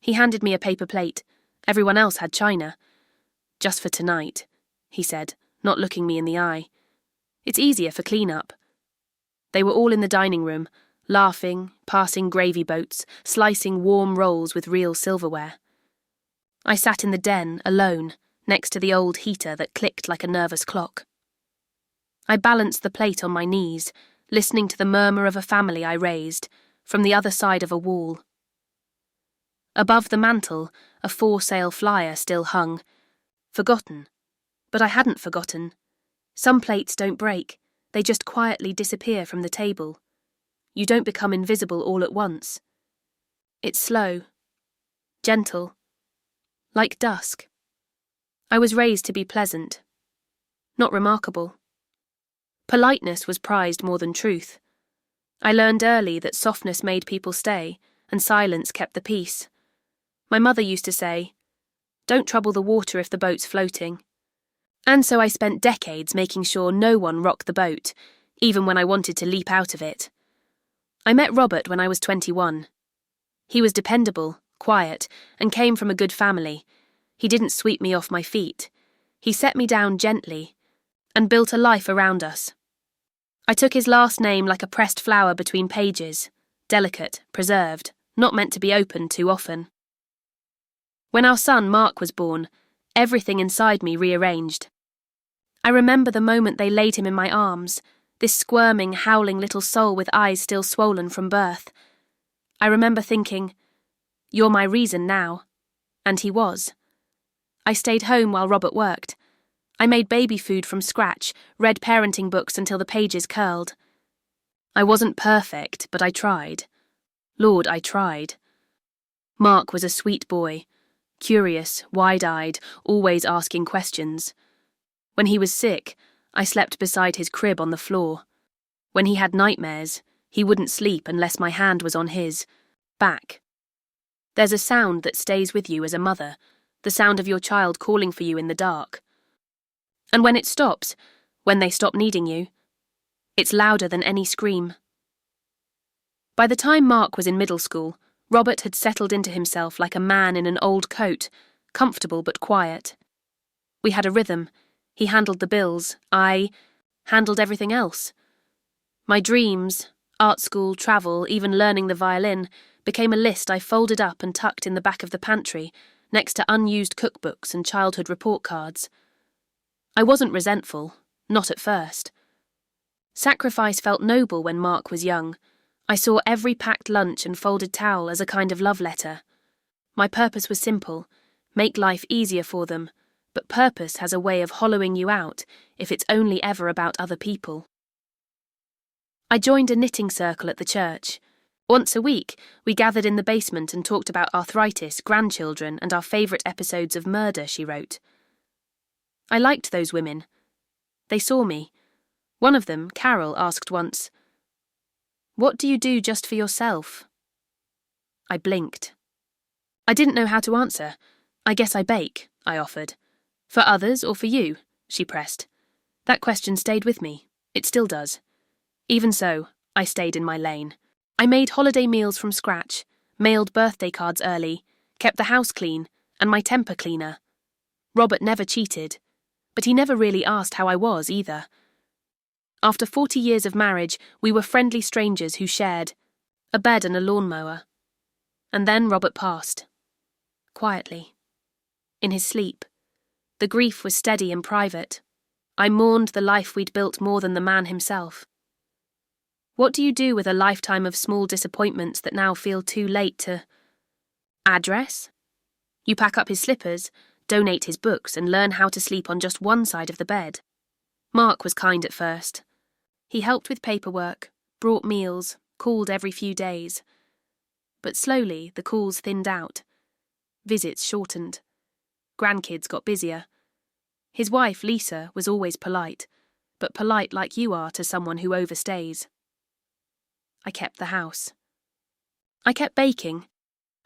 He handed me a paper plate. Everyone else had china. "Just for tonight," he said, not looking me in the eye. "It's easier for clean-up." They were all in the dining room, laughing, passing gravy boats, slicing warm rolls with real silverware. I sat in the den, alone, next to the old heater that clicked like a nervous clock. I balanced the plate on my knees, listening to the murmur of a family I raised, from the other side of a wall. Above the mantel, a for-sale flyer still hung. Forgotten. But I hadn't forgotten. Some plates don't break, they just quietly disappear from the table. You don't become invisible all at once. It's slow, gentle, like dusk. I was raised to be pleasant, not remarkable. Politeness was prized more than truth. I learned early that softness made people stay, and silence kept the peace. My mother used to say, "Don't trouble the water if the boat's floating." And so I spent decades making sure no one rocked the boat, even when I wanted to leap out of it. I met Robert when I was 21. He was dependable, quiet, and came from a good family. He didn't sweep me off my feet. He set me down gently and built a life around us. I took his last name like a pressed flower between pages, delicate, preserved, not meant to be opened too often. When our son Mark was born, everything inside me rearranged. I remember the moment they laid him in my arms, this squirming, howling little soul with eyes still swollen from birth. I remember thinking, "You're my reason now." And he was. I stayed home while Robert worked. I made baby food from scratch, read parenting books until the pages curled. I wasn't perfect, but I tried. Lord, I tried. Mark was a sweet boy, curious, wide-eyed, always asking questions. When he was sick, I slept beside his crib on the floor. When he had nightmares, he wouldn't sleep unless my hand was on his back. There's a sound that stays with you as a mother, the sound of your child calling for you in the dark. And when it stops, when they stop needing you, it's louder than any scream. By the time Mark was in middle school, Robert had settled into himself like a man in an old coat, comfortable but quiet. We had a rhythm. He handled the bills. I handled everything else. My dreams, art school, travel, even learning the violin, became a list I folded up and tucked in the back of the pantry, next to unused cookbooks and childhood report cards. I wasn't resentful, not at first. Sacrifice felt noble when Mark was young. I saw every packed lunch and folded towel as a kind of love letter. My purpose was simple: make life easier for them, but purpose has a way of hollowing you out if it's only ever about other people. I joined a knitting circle at the church. Once a week, we gathered in the basement and talked about arthritis, grandchildren, and our favourite episodes of murder, she wrote. I liked those women. They saw me. One of them, Carol, asked once, "What do you do just for yourself?" I blinked. I didn't know how to answer. "I guess I bake," I offered. "For others or for you?" she pressed. That question stayed with me. It still does. Even so, I stayed in my lane. I made holiday meals from scratch, mailed birthday cards early, kept the house clean, and my temper cleaner. Robert never cheated, but he never really asked how I was either. After 40 years of marriage, we were friendly strangers who shared a bed and a lawnmower. And then Robert passed. Quietly. In his sleep. The grief was steady and private. I mourned the life we'd built more than the man himself. What do you do with a lifetime of small disappointments that now feel too late to address? You pack up his slippers, donate his books, and learn how to sleep on just one side of the bed. Mark was kind at first. He helped with paperwork, brought meals, called every few days. But slowly the calls thinned out. Visits shortened. Grandkids got busier. His wife, Lisa, was always polite, but polite like you are to someone who overstays. I kept the house. I kept baking.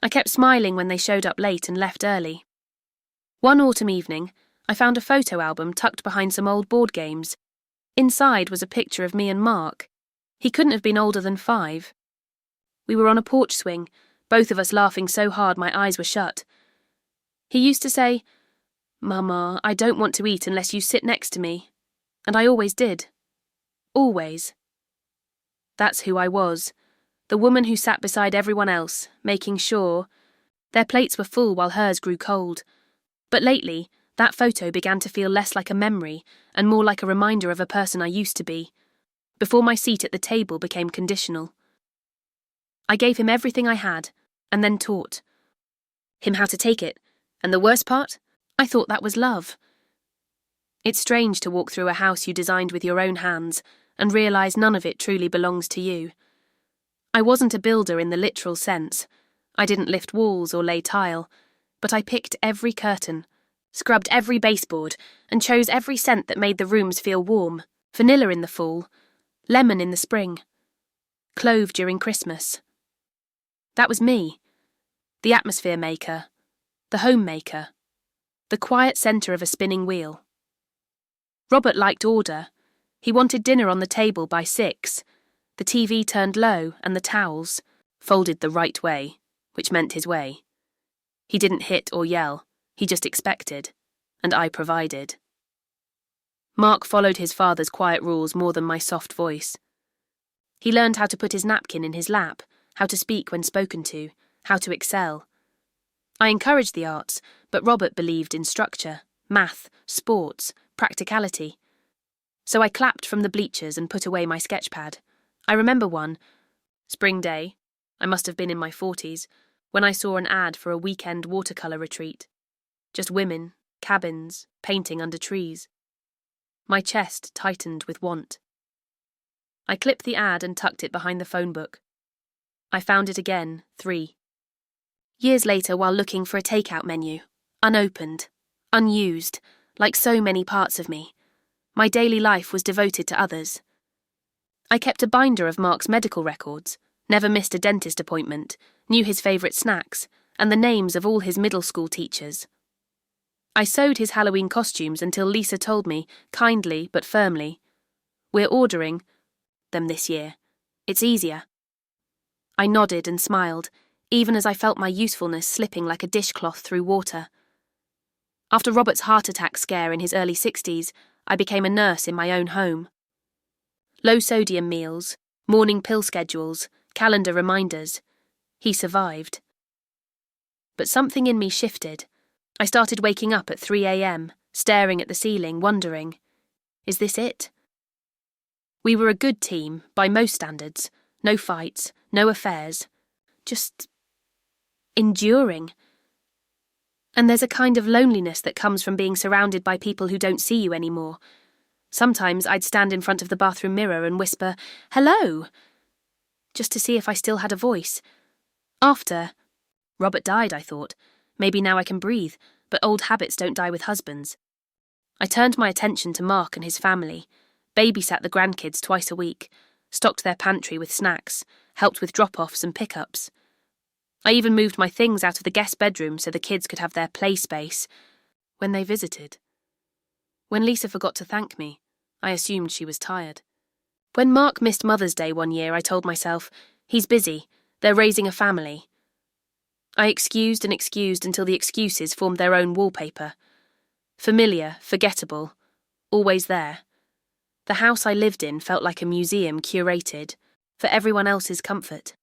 I kept smiling when they showed up late and left early. One autumn evening, I found a photo album tucked behind some old board games. Inside was a picture of me and Mark. He couldn't have been older than 5. We were on a porch swing, both of us laughing so hard my eyes were shut. He used to say, "Mama, I don't want to eat unless you sit next to me." And I always did. Always. That's who I was, the woman who sat beside everyone else, making sure. Their plates were full while hers grew cold. But lately, that photo began to feel less like a memory and more like a reminder of a person I used to be, before my seat at the table became conditional. I gave him everything I had, and then taught him how to take it, and the worst part? I thought that was love. It's strange to walk through a house you designed with your own hands and realise none of it truly belongs to you. I wasn't a builder in the literal sense. I didn't lift walls or lay tile, but I picked every curtain, scrubbed every baseboard, and chose every scent that made the rooms feel warm. Vanilla in the fall, lemon in the spring, clove during Christmas. That was me, the atmosphere maker, the home maker, the quiet centre of a spinning wheel. Robert liked order. He wanted dinner on the table by 6, the TV turned low and the towels folded the right way, which meant his way. He didn't hit or yell, he just expected, and I provided. Mark followed his father's quiet rules more than my soft voice. He learned how to put his napkin in his lap, how to speak when spoken to, how to excel. I encouraged the arts, but Robert believed in structure, math, sports, practicality. So I clapped from the bleachers and put away my sketchpad. I remember one, spring day, I must have been in my 40s, when I saw an ad for a weekend watercolour retreat. Just women, cabins, painting under trees. My chest tightened with want. I clipped the ad and tucked it behind the phone book. I found it again, 3. Years later, while looking for a takeout menu, unopened, unused, like so many parts of me, my daily life was devoted to others. I kept a binder of Mark's medical records, never missed a dentist appointment, knew his favourite snacks, and the names of all his middle school teachers. I sewed his Halloween costumes until Lisa told me, kindly but firmly, "We're ordering them this year. It's easier." I nodded and smiled, even as I felt my usefulness slipping like a dishcloth through water. After Robert's heart attack scare in his early 60s, I became a nurse in my own home. Low-sodium meals, morning pill schedules, calendar reminders. He survived. But something in me shifted. I started waking up at 3 a.m, staring at the ceiling, wondering, is this it? We were a good team, by most standards. No fights, no affairs. Just enduring. And there's a kind of loneliness that comes from being surrounded by people who don't see you anymore. Sometimes I'd stand in front of the bathroom mirror and whisper, "Hello!" just to see if I still had a voice. After Robert died, I thought, maybe now I can breathe, but old habits don't die with husbands. I turned my attention to Mark and his family, babysat the grandkids twice a week, stocked their pantry with snacks, helped with drop-offs and pick-ups. I even moved my things out of the guest bedroom so the kids could have their play space when they visited. When Lisa forgot to thank me, I assumed she was tired. When Mark missed Mother's Day one year, I told myself, he's busy, they're raising a family. I excused and excused until the excuses formed their own wallpaper. Familiar, forgettable, always there. The house I lived in felt like a museum curated for everyone else's comfort.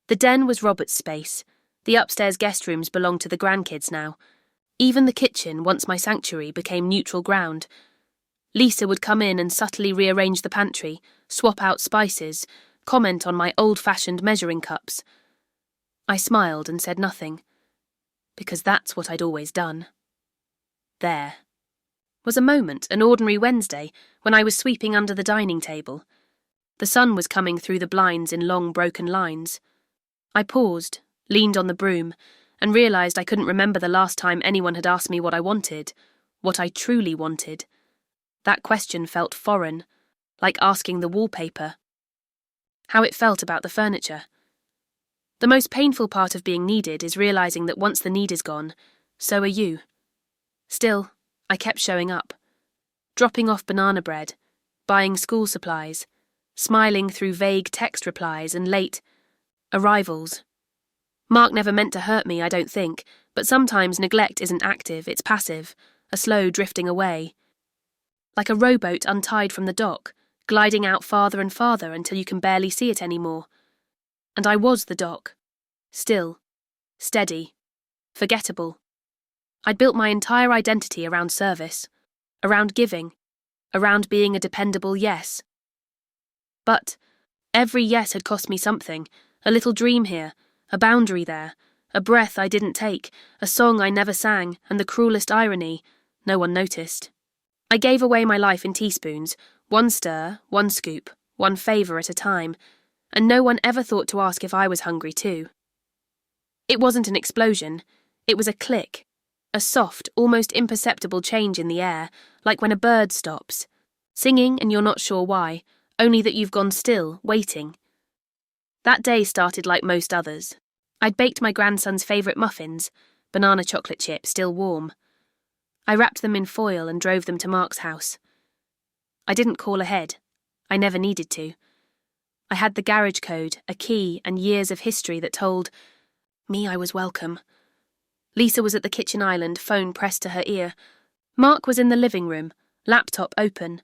The den was Robert's space. The upstairs guest rooms belonged to the grandkids now. Even the kitchen, once my sanctuary, became neutral ground. Lisa would come in and subtly rearrange the pantry, swap out spices, comment on my old-fashioned measuring cups. I smiled and said nothing, because that's what I'd always done. There was a moment, an ordinary Wednesday, when I was sweeping under the dining table. The sun was coming through the blinds in long, broken lines. I paused, leaned on the broom, and realised I couldn't remember the last time anyone had asked me what I wanted, what I truly wanted. That question felt foreign, like asking the wallpaper. How it felt about the furniture. The most painful part of being needed is realising that once the need is gone, so are you. Still, I kept showing up. Dropping off banana bread, buying school supplies, smiling through vague text replies and late arrivals. Mark never meant to hurt me, I don't think, but sometimes neglect isn't active, it's passive, a slow drifting away. Like a rowboat untied from the dock, gliding out farther and farther until you can barely see it anymore. And I was the dock. Still. Steady. Forgettable. I'd built my entire identity around service, around giving, around being a dependable yes. But every yes had cost me something, a little dream here, a boundary there, a breath I didn't take, a song I never sang, and the cruelest irony, no one noticed. I gave away my life in teaspoons, one stir, one scoop, one favour at a time, and no one ever thought to ask if I was hungry too. It wasn't an explosion, it was a click, a soft, almost imperceptible change in the air, like when a bird stops, singing and you're not sure why, only that you've gone still, waiting. That day started like most others. I'd baked my grandson's favourite muffins, banana chocolate chip, still warm. I wrapped them in foil and drove them to Mark's house. I didn't call ahead. I never needed to. I had the garage code, a key, and years of history that told me I was welcome. Lisa was at the kitchen island, phone pressed to her ear. Mark was in the living room, laptop open.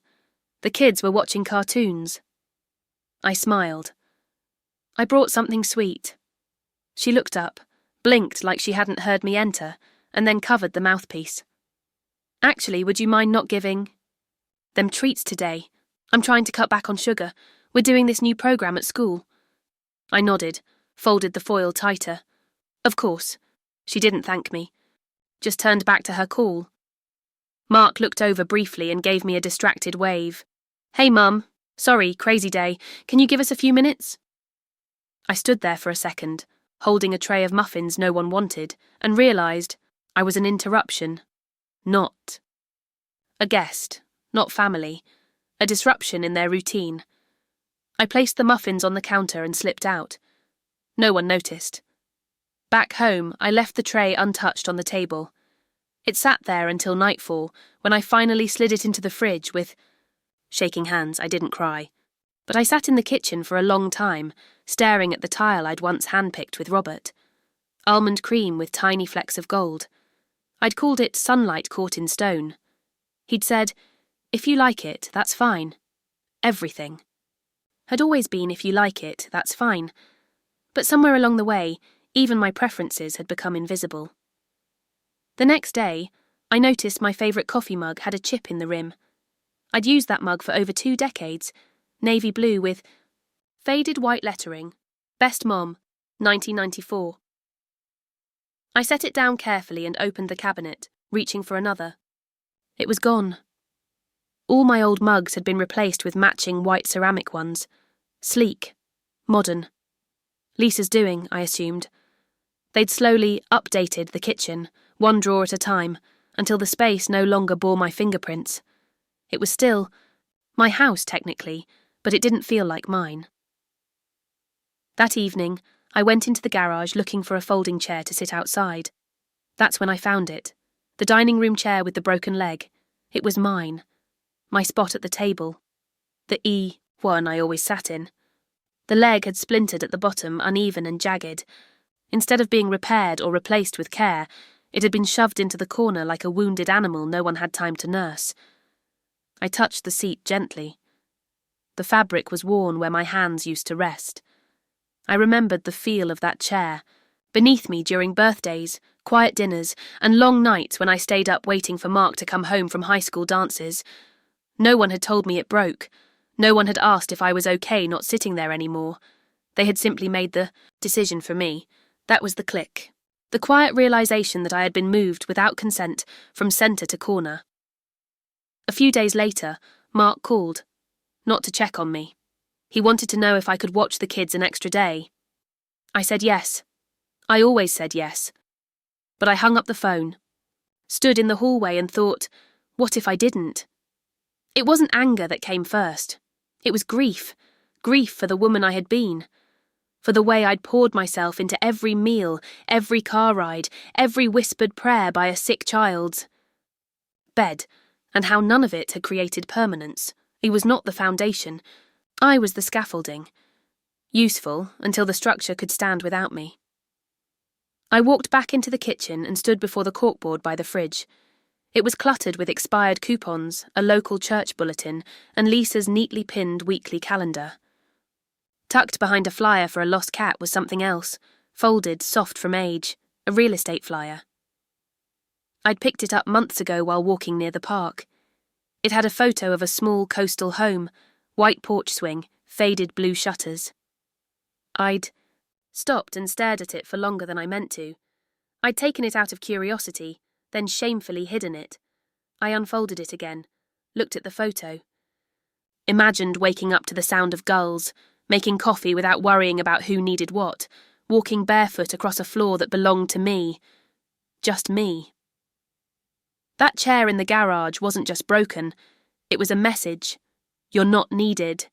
The kids were watching cartoons. I smiled. I brought something sweet. She looked up, blinked like she hadn't heard me enter, and then covered the mouthpiece. Actually, would you mind not giving them treats today? I'm trying to cut back on sugar. We're doing this new program at school. I nodded, folded the foil tighter. Of course. She didn't thank me. Just turned back to her call. Mark looked over briefly and gave me a distracted wave. Hey, Mum. Sorry, crazy day. Can you give us a few minutes? I stood there for a second, holding a tray of muffins no one wanted, and realised I was an interruption. Not a guest, not family, a disruption in their routine. I placed the muffins on the counter and slipped out. No one noticed. Back home, I left the tray untouched on the table. It sat there until nightfall, when I finally slid it into the fridge with shaking hands. I didn't cry. But I sat in the kitchen for a long time, staring at the tile I'd once handpicked with Robert. Almond cream with tiny flecks of gold. I'd called it sunlight caught in stone. He'd said, if you like it, that's fine. Everything. Had always been, if you like it, that's fine. But somewhere along the way, even my preferences had become invisible. The next day, I noticed my favourite coffee mug had a chip in the rim. I'd used that mug for over 2 decades, navy blue with faded white lettering, Best Mom, 1994. I set it down carefully and opened the cabinet, reaching for another. It was gone. All my old mugs had been replaced with matching white ceramic ones. Sleek. Modern. Lisa's doing, I assumed. They'd slowly updated the kitchen, one drawer at a time, until the space no longer bore my fingerprints. It was still my house, technically, but it didn't feel like mine. That evening, I went into the garage looking for a folding chair to sit outside. That's when I found it. The dining room chair with the broken leg. It was mine. My spot at the table. The E1 I always sat in. The leg had splintered at the bottom, uneven and jagged. Instead of being repaired or replaced with care, it had been shoved into the corner like a wounded animal no one had time to nurse. I touched the seat gently. The fabric was worn where my hands used to rest. I remembered the feel of that chair, beneath me during birthdays, quiet dinners, and long nights when I stayed up waiting for Mark to come home from high school dances. No one had told me it broke. No one had asked if I was okay not sitting there anymore. They had simply made the decision for me. That was the click. The quiet realisation that I had been moved without consent from centre to corner. A few days later, Mark called. Not to check on me. He wanted to know if I could watch the kids an extra day. I said yes. I always said yes. But I hung up the phone. Stood in the hallway and thought, what if I didn't? It wasn't anger that came first. It was grief. Grief for the woman I had been. For the way I'd poured myself into every meal, every car ride, every whispered prayer by a sick child's bed, and how none of it had created permanence. It was not the foundation. I was the scaffolding. Useful until the structure could stand without me. I walked back into the kitchen and stood before the corkboard by the fridge. It was cluttered with expired coupons, a local church bulletin, and Lisa's neatly pinned weekly calendar. Tucked behind a flyer for a lost cat was something else, folded, soft from age, a real estate flyer. I'd picked it up months ago while walking near the park. It had a photo of a small coastal home, white porch swing, faded blue shutters. I'd stopped and stared at it for longer than I meant to. I'd taken it out of curiosity, then shamefully hidden it. I unfolded it again, looked at the photo. Imagined waking up to the sound of gulls, making coffee without worrying about who needed what, walking barefoot across a floor that belonged to me. Just me. That chair in the garage wasn't just broken, it was a message. You're not needed.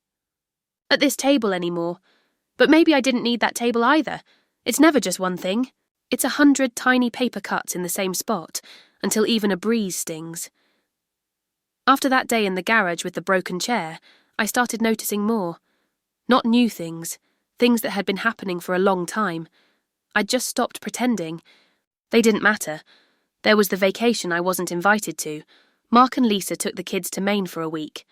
At this table anymore. But maybe I didn't need that table either. It's never just one thing. It's 100 tiny paper cuts in the same spot, until even a breeze stings. After that day in the garage with the broken chair, I started noticing more. Not new things, things that had been happening for a long time. I'd just stopped pretending. They didn't matter. There was the vacation I wasn't invited to. Mark and Lisa took the kids to Maine for a week.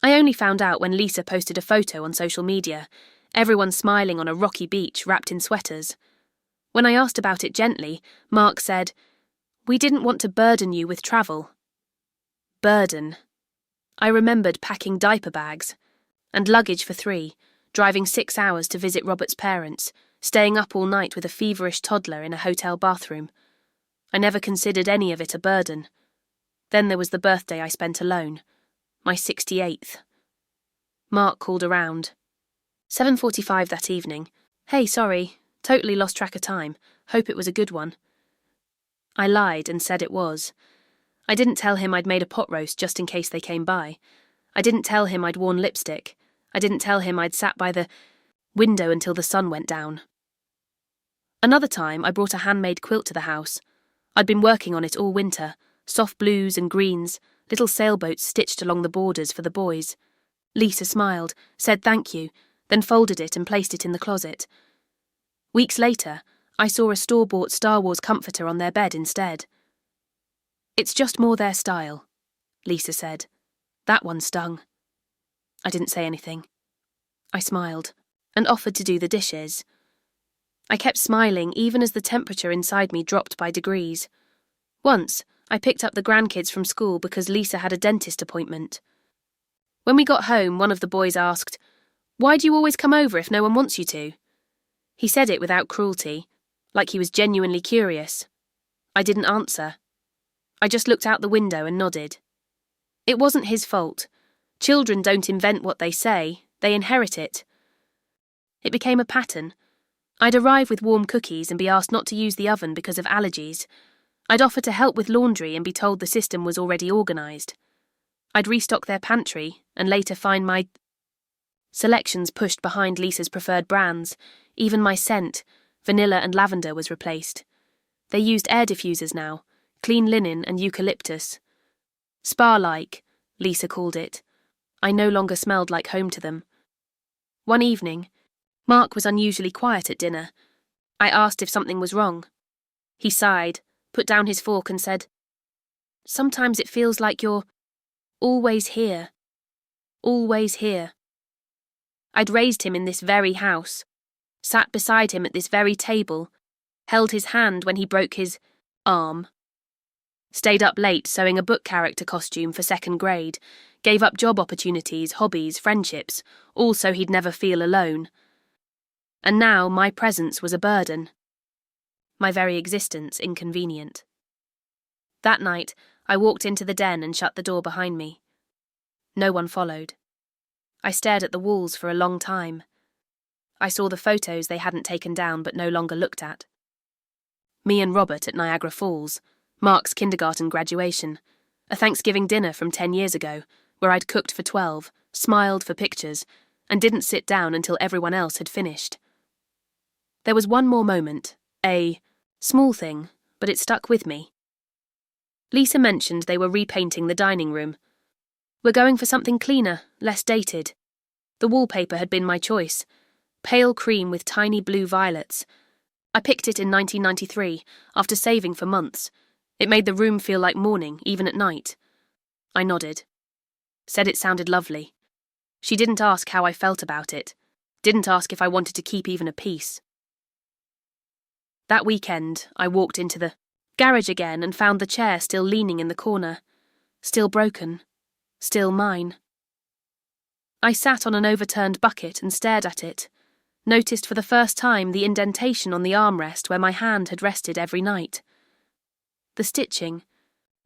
I only found out when Lisa posted a photo on social media, everyone smiling on a rocky beach wrapped in sweaters. When I asked about it gently, Mark said, "We didn't want to burden you with travel." Burden. I remembered packing diaper bags and luggage for 3, driving 6 hours to visit Robert's parents, staying up all night with a feverish toddler in a hotel bathroom. I never considered any of it a burden. Then there was the birthday I spent alone, my 68th. Mark called around. 7:45 that evening. "Hey, sorry, totally lost track of time. Hope it was a good one." I lied and said it was. I didn't tell him I'd made a pot roast just in case they came by. I didn't tell him I'd worn lipstick. I didn't tell him I'd sat by the window until the sun went down. Another time, I brought a handmade quilt to the house. I'd been working on it all winter, soft blues and greens, little sailboats stitched along the borders for the boys. Lisa smiled, said thank you, then folded it and placed it in the closet. Weeks later, I saw a store-bought Star Wars comforter on their bed instead. "It's just more their style," Lisa said. That one stung. I didn't say anything. I smiled and offered to do the dishes. I kept smiling even as the temperature inside me dropped by degrees. Once, I picked up the grandkids from school because Lisa had a dentist appointment. When we got home, one of the boys asked, "Why do you always come over if no one wants you to?" He said it without cruelty, like he was genuinely curious. I didn't answer. I just looked out the window and nodded. It wasn't his fault. Children don't invent what they say, they inherit it. It became a pattern. I'd arrive with warm cookies and be asked not to use the oven because of allergies. I'd offer to help with laundry and be told the system was already organised. I'd restock their pantry and later find my selections pushed behind Lisa's preferred brands. Even my scent, vanilla and lavender, was replaced. They used air diffusers now, clean linen and eucalyptus. Spa-like, Lisa called it. I no longer smelled like home to them. One evening, Mark was unusually quiet at dinner. I asked if something was wrong. He sighed, put down his fork and said, "Sometimes it feels like you're always here. Always here." I'd raised him in this very house, sat beside him at this very table, held his hand when he broke his arm, stayed up late sewing a book character costume for 2nd grade, gave up job opportunities, hobbies, friendships, all so he'd never feel alone. And now my presence was a burden. My very existence inconvenient. That night, I walked into the den and shut the door behind me. No one followed. I stared at the walls for a long time. I saw the photos they hadn't taken down but no longer looked at. Me and Robert at Niagara Falls, Mark's kindergarten graduation, a Thanksgiving dinner from 10 years ago, where I'd cooked for 12, smiled for pictures, and didn't sit down until everyone else had finished. There was one more moment, a small thing, but it stuck with me. Lisa mentioned they were repainting the dining room. "We're going for something cleaner, less dated." The wallpaper had been my choice, pale cream with tiny blue violets. I picked it in 1993, after saving for months. It made the room feel like morning, even at night. I nodded. Said it sounded lovely. She didn't ask how I felt about it. Didn't ask if I wanted to keep even a piece. That weekend, I walked into the garage again and found the chair still leaning in the corner. Still broken. Still mine. I sat on an overturned bucket and stared at it. Noticed for the first time the indentation on the armrest where my hand had rested every night. The stitching,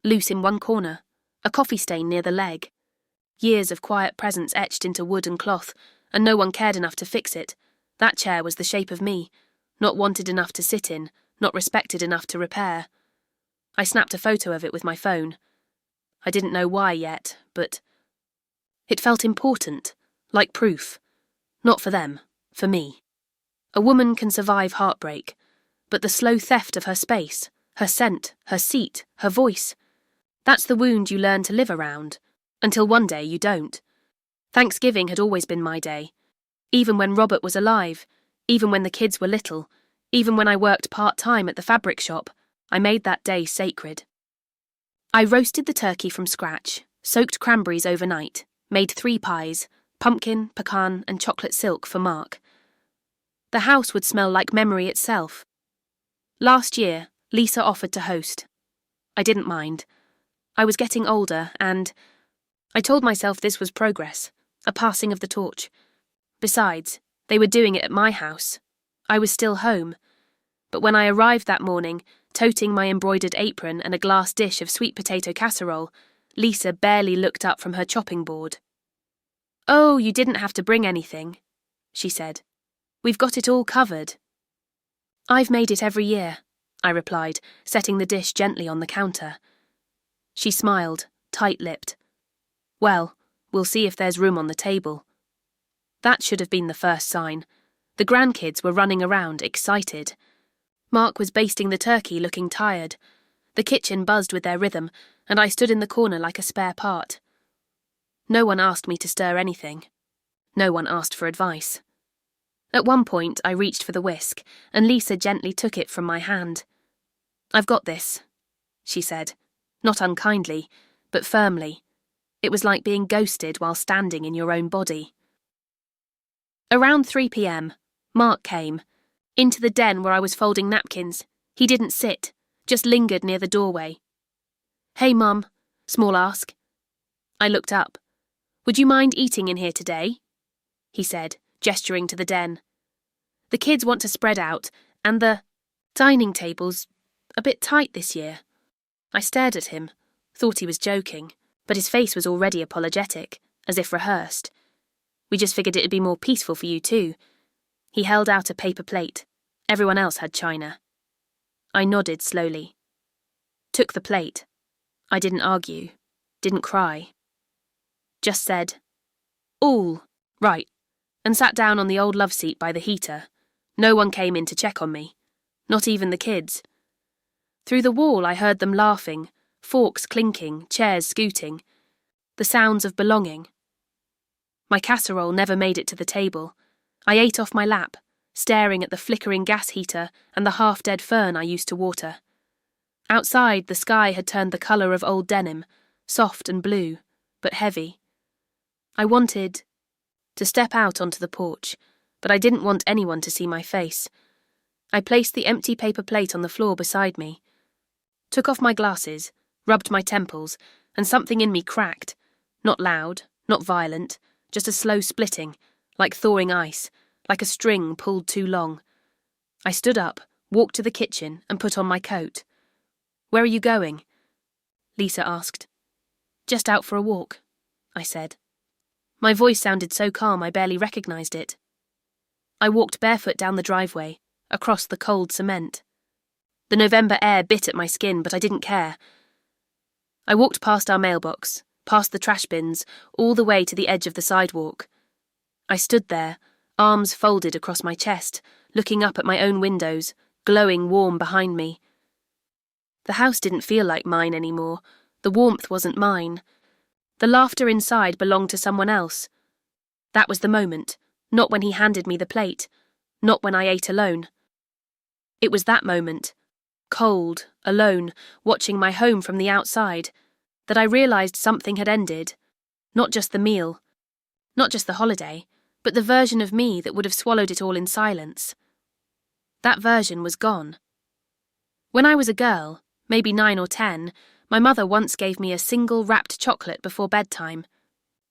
loose in one corner, a coffee stain near the leg. Years of quiet presence etched into wood and cloth, and no one cared enough to fix it. That chair was the shape of me, not wanted enough to sit in, not respected enough to repair. I snapped a photo of it with my phone. I didn't know why yet, but it felt important, like proof. Not for them. For me. A woman can survive heartbreak, but the slow theft of her space, her scent, her seat, her voice, that's the wound you learn to live around, until one day you don't. Thanksgiving had always been my day, even when Robert was alive, even when the kids were little, even when I worked part-time at the fabric shop. I made that day sacred. I roasted the turkey from scratch, soaked cranberries overnight, made 3 pies, pumpkin, pecan, and chocolate silk for Mark. The house would smell like memory itself. Last year, Lisa offered to host. I didn't mind. I was getting older and I told myself this was progress, a passing of the torch. Besides, they were doing it at my house. I was still home. But when I arrived that morning, toting my embroidered apron and a glass dish of sweet potato casserole, Lisa barely looked up from her chopping board. "Oh, you didn't have to bring anything," she said. "We've got it all covered." "I've made it every year," I replied, setting the dish gently on the counter. She smiled, tight-lipped. "Well, we'll see if there's room on the table." That should have been the first sign. The grandkids were running around, excited. Mark was basting the turkey, looking tired. The kitchen buzzed with their rhythm, and I stood in the corner like a spare part. No one asked me to stir anything. No one asked for advice. At one point, I reached for the whisk, and Lisa gently took it from my hand. "I've got this," she said, not unkindly, but firmly. It was like being ghosted while standing in your own body. Around 3 p.m, Mark came. Into the den where I was folding napkins. He didn't sit, just lingered near the doorway. "Hey, Mum," small ask. I looked up. "Would you mind eating in here today?" he said, gesturing to the den. "The kids want to spread out, and the dining table's a bit tight this year." I stared at him, thought he was joking, but his face was already apologetic, as if rehearsed. "We just figured it'd be more peaceful for you too." He held out a paper plate. Everyone else had china. I nodded slowly. Took the plate. I didn't argue, didn't cry. Just said, "All right," and sat down on the old love seat by the heater. No one came in to check on me. Not even the kids. Through the wall I heard them laughing, forks clinking, chairs scooting. The sounds of belonging. My casserole never made it to the table. I ate off my lap, staring at the flickering gas heater and the half-dead fern I used to water. Outside, the sky had turned the colour of old denim, soft and blue, but heavy. I wanted to step out onto the porch, but I didn't want anyone to see my face. I placed the empty paper plate on the floor beside me, took off my glasses, rubbed my temples, and something in me cracked. Not loud, not violent, just a slow splitting, like thawing ice, like a string pulled too long. I stood up, walked to the kitchen, and put on my coat. "Where are you going?" Lisa asked. "Just out for a walk," I said. My voice sounded so calm I barely recognised it. I walked barefoot down the driveway, across the cold cement. The November air bit at my skin, but I didn't care. I walked past our mailbox, past the trash bins, all the way to the edge of the sidewalk. I stood there, arms folded across my chest, looking up at my own windows, glowing warm behind me. The house didn't feel like mine anymore. The warmth wasn't mine. The laughter inside belonged to someone else. That was the moment, not when he handed me the plate, not when I ate alone. It was that moment, cold, alone, watching my home from the outside, that I realised something had ended. Not just the meal, not just the holiday, but the version of me that would have swallowed it all in silence. That version was gone. When I was a girl, maybe 9 or 10, my mother once gave me a single wrapped chocolate before bedtime.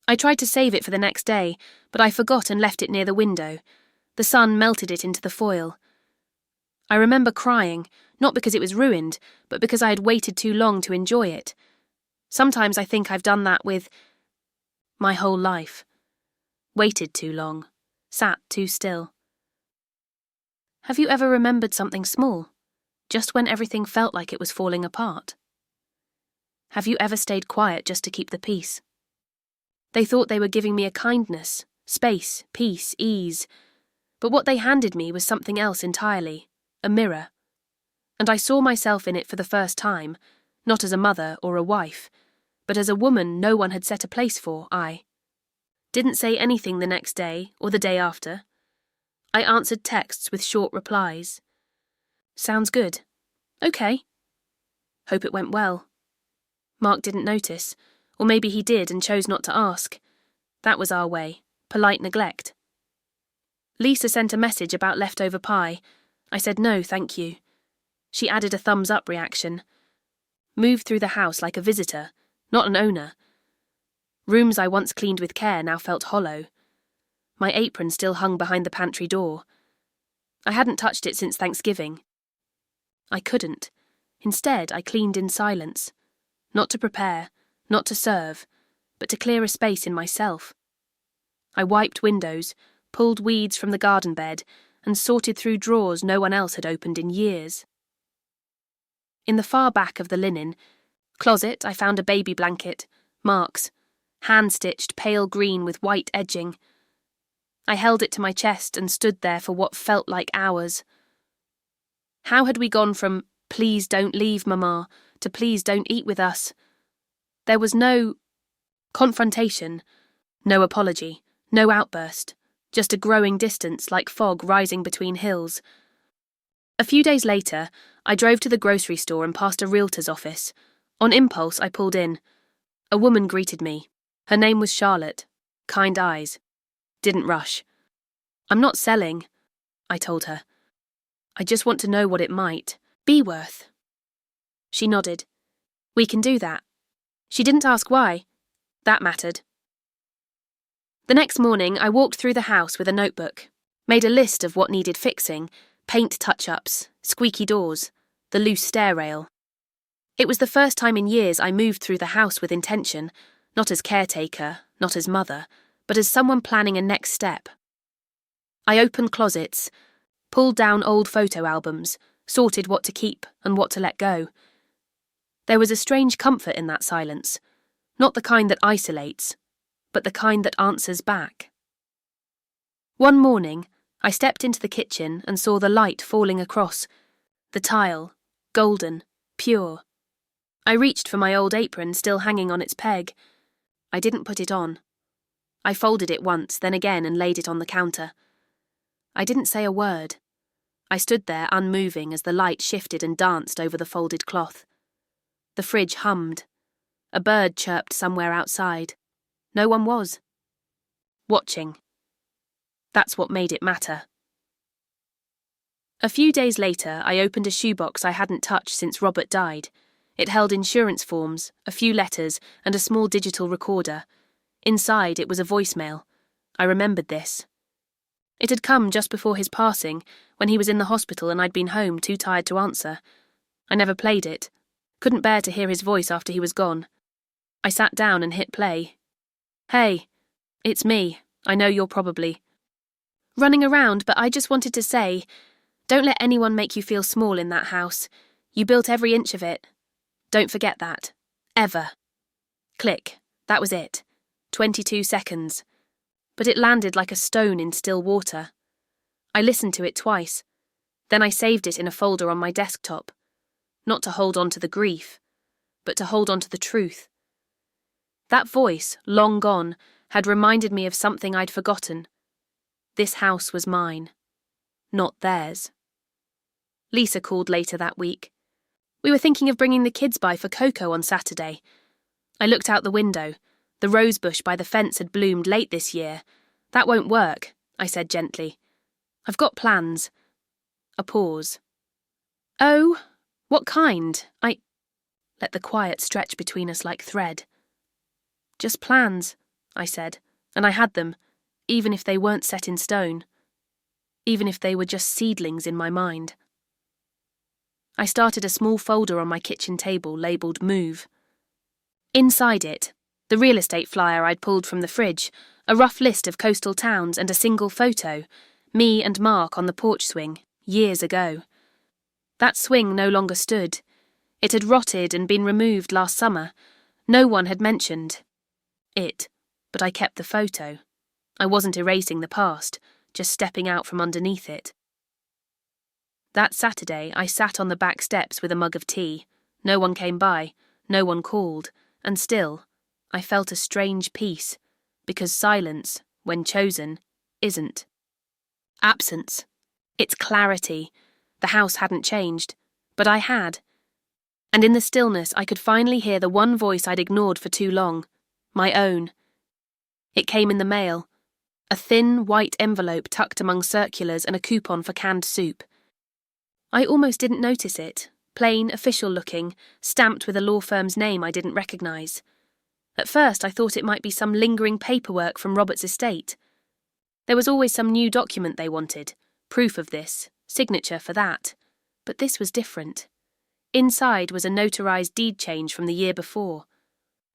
I tried to save it for the next day, but I forgot and left it near the window. The sun melted it into the foil. I remember crying, not because it was ruined, but because I had waited too long to enjoy it. Sometimes I think I've done that with my whole life. Waited too long, sat too still. Have you ever remembered something small, just when everything felt like it was falling apart? Have you ever stayed quiet just to keep the peace? They thought they were giving me a kindness, space, peace, ease, but what they handed me was something else entirely, a mirror. And I saw myself in it for the first time, not as a mother or a wife, but as a woman no one had set a place for. I didn't say anything the next day or the day after. I answered texts with short replies. Sounds good. Okay. Hope it went well. Mark didn't notice, or maybe he did and chose not to ask. That was our way, polite neglect. Lisa sent a message about leftover pie. I said no, thank you. She added a thumbs-up reaction. Moved through the house like a visitor, not an owner. Rooms I once cleaned with care now felt hollow. My apron still hung behind the pantry door. I hadn't touched it since Thanksgiving. I couldn't. Instead, I cleaned in silence. Not to prepare, not to serve, but to clear a space in myself. I wiped windows, pulled weeds from the garden bed, and sorted through drawers no one else had opened in years. In the far back of the linen closet, I found a baby blanket, Mark's, hand-stitched pale green with white edging. I held it to my chest and stood there for what felt like hours. How had we gone from, "Please don't leave, Mama," to "Please don't eat with us"? There was no confrontation, no apology, no outburst, just a growing distance like fog rising between hills. A few days later, I drove to the grocery store and past a realtor's office. On impulse, I pulled in. A woman greeted me. Her name was Charlotte. Kind eyes. Didn't rush. "I'm not selling," I told her. "I just want to know what it might be worth." She nodded. "We can do that." She didn't ask why. That mattered. The next morning, I walked through the house with a notebook, made a list of what needed fixing, paint touch-ups, squeaky doors, the loose stair rail. It was the first time in years I moved through the house with intention, not as caretaker, not as mother, but as someone planning a next step. I opened closets, pulled down old photo albums, sorted what to keep and what to let go. There was a strange comfort in that silence, not the kind that isolates, but the kind that answers back. One morning, I stepped into the kitchen and saw the light falling across, the tile, golden, pure. I reached for my old apron still hanging on its peg. I didn't put it on. I folded it once, then again, and laid it on the counter. I didn't say a word. I stood there unmoving as the light shifted and danced over the folded cloth. The fridge hummed. A bird chirped somewhere outside. No one was. Watching. That's what made it matter. A few days later, I opened a shoebox I hadn't touched since Robert died. It held insurance forms, a few letters, and a small digital recorder. Inside, it was a voicemail. I remembered this. It had come just before his passing, when he was in the hospital and I'd been home too tired to answer. I never played it. Couldn't bear to hear his voice after he was gone. I sat down and hit play. "Hey, it's me. I know you're probably running around, but I just wanted to say, don't let anyone make you feel small in that house. You built every inch of it. Don't forget that. Ever." Click. That was it. 22 seconds. But it landed like a stone in still water. I listened to it twice. Then I saved it in a folder on my desktop. Not to hold on to the grief, but to hold on to the truth. That voice, long gone, had reminded me of something I'd forgotten. This house was mine, not theirs. Lisa called later that week. We were thinking of bringing the kids by for cocoa on Saturday. I looked out the window. The rosebush by the fence had bloomed late this year. That won't work, I said gently. I've got plans. A pause. Oh, what kind? I let the quiet stretch between us like thread. Just plans, I said, and I had them, even if they weren't set in stone. Even if they were just seedlings in my mind. I started a small folder on my kitchen table labelled Move. Inside it, the real estate flyer I'd pulled from the fridge, a rough list of coastal towns and a single photo, me and Mark on the porch swing, years ago. That swing no longer stood. It had rotted and been removed last summer. No one had mentioned it, but I kept the photo. I wasn't erasing the past, just stepping out from underneath it. That Saturday, I sat on the back steps with a mug of tea. No one came by, no one called, and still, I felt a strange peace, because silence, when chosen, isn't. Absence. It's clarity. The house hadn't changed, but I had. And in the stillness, I could finally hear the one voice I'd ignored for too long, my own. It came in the mail. A thin, white envelope tucked among circulars and a coupon for canned soup. I almost didn't notice it, plain, official-looking, stamped with a law firm's name I didn't recognise. At first I thought it might be some lingering paperwork from Robert's estate. There was always some new document they wanted, proof of this, signature for that. But this was different. Inside was a notarised deed change from the year before.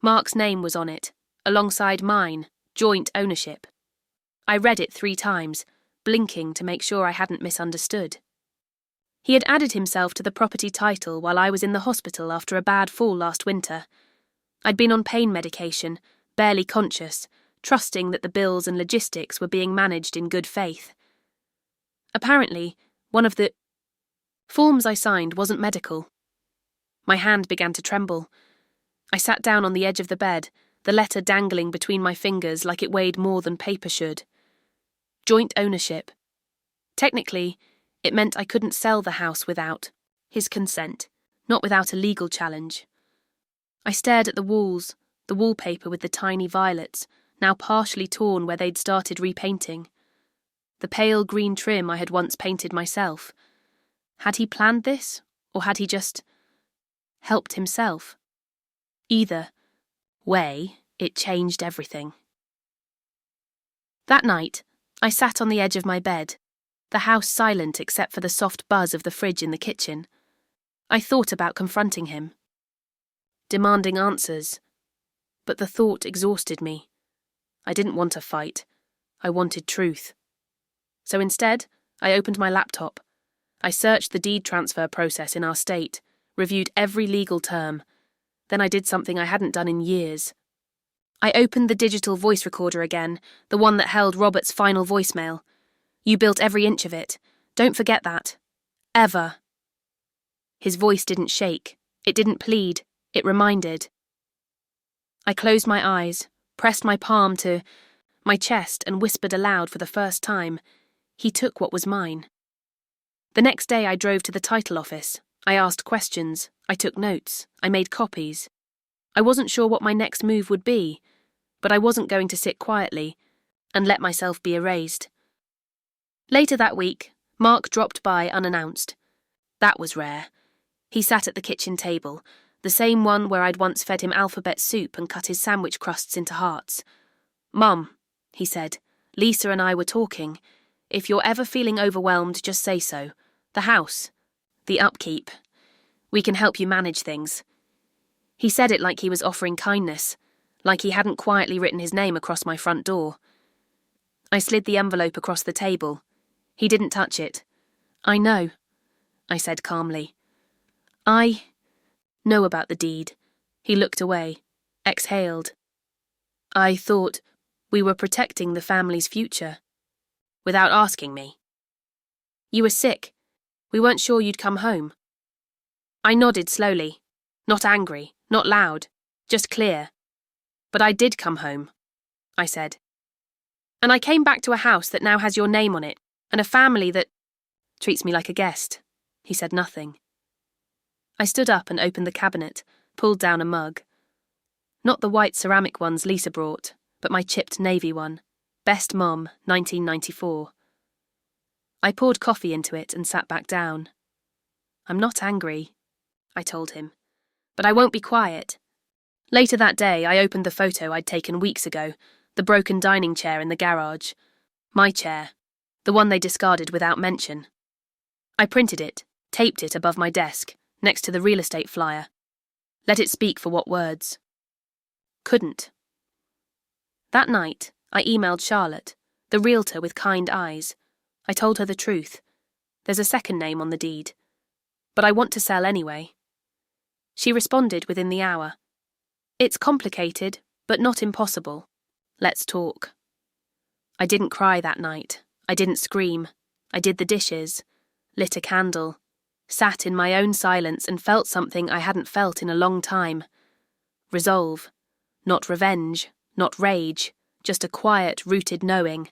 Mark's name was on it, alongside mine, joint ownership. I read it 3 times, blinking to make sure I hadn't misunderstood. He had added himself to the property title while I was in the hospital after a bad fall last winter. I'd been on pain medication, barely conscious, trusting that the bills and logistics were being managed in good faith. Apparently, one of the forms I signed wasn't medical. My hand began to tremble. I sat down on the edge of the bed, the letter dangling between my fingers like it weighed more than paper should. Joint ownership. Technically, it meant I couldn't sell the house without his consent, not without a legal challenge. I stared at the walls, the wallpaper with the tiny violets, now partially torn where they'd started repainting. The pale green trim I had once painted myself. Had he planned this, or had he just helped himself? Either way, it changed everything. That night, I sat on the edge of my bed, the house silent except for the soft buzz of the fridge in the kitchen. I thought about confronting him, demanding answers, but the thought exhausted me. I didn't want a fight. I wanted truth. So instead, I opened my laptop. I searched the deed transfer process in our state, reviewed every legal term. Then I did something I hadn't done in years. I opened the digital voice recorder again, the one that held Robert's final voicemail. You built every inch of it. Don't forget that. Ever. His voice didn't shake. It didn't plead. It reminded. I closed my eyes, pressed my palm to my chest and whispered aloud for the first time. He took what was mine. The next day I drove to the title office. I asked questions. I took notes. I made copies. I wasn't sure what my next move would be, but I wasn't going to sit quietly and let myself be erased. Later that week, Mark dropped by unannounced. That was rare. He sat at the kitchen table, the same one where I'd once fed him alphabet soup and cut his sandwich crusts into hearts. "Mum," he said, "Lisa and I were talking. If you're ever feeling overwhelmed, just say so. The house. The upkeep. We can help you manage things." He said it like he was offering kindness, like he hadn't quietly written his name across my front door. I slid the envelope across the table. He didn't touch it. "I know," I said calmly. "I know about the deed." He looked away, exhaled. "I thought we were protecting the family's future." "Without asking me." "You were sick. We weren't sure you'd come home." I nodded slowly, not angry, not loud, just clear. "But I did come home," I said. "And I came back to a house that now has your name on it, and a family that treats me like a guest. He said nothing. I stood up and opened the cabinet, pulled down a mug. Not the white ceramic ones Lisa brought, but my chipped navy one. Best Mom, 1994. I poured coffee into it and sat back down. I'm not angry, I told him, but I won't be quiet. Later that day, I opened the photo I'd taken weeks ago, the broken dining chair in the garage. My chair, the one they discarded without mention. I printed it, taped it above my desk, next to the real estate flyer. Let it speak for what words? Couldn't. That night, I emailed Charlotte, the realtor with kind eyes. I told her the truth. There's a second name on the deed. But I want to sell anyway. She responded within the hour. It's complicated, but not impossible. Let's talk. I didn't cry that night. I didn't scream. I did the dishes, lit a candle, sat in my own silence and felt something I hadn't felt in a long time. Resolve. Not revenge, not rage, just a quiet, rooted knowing.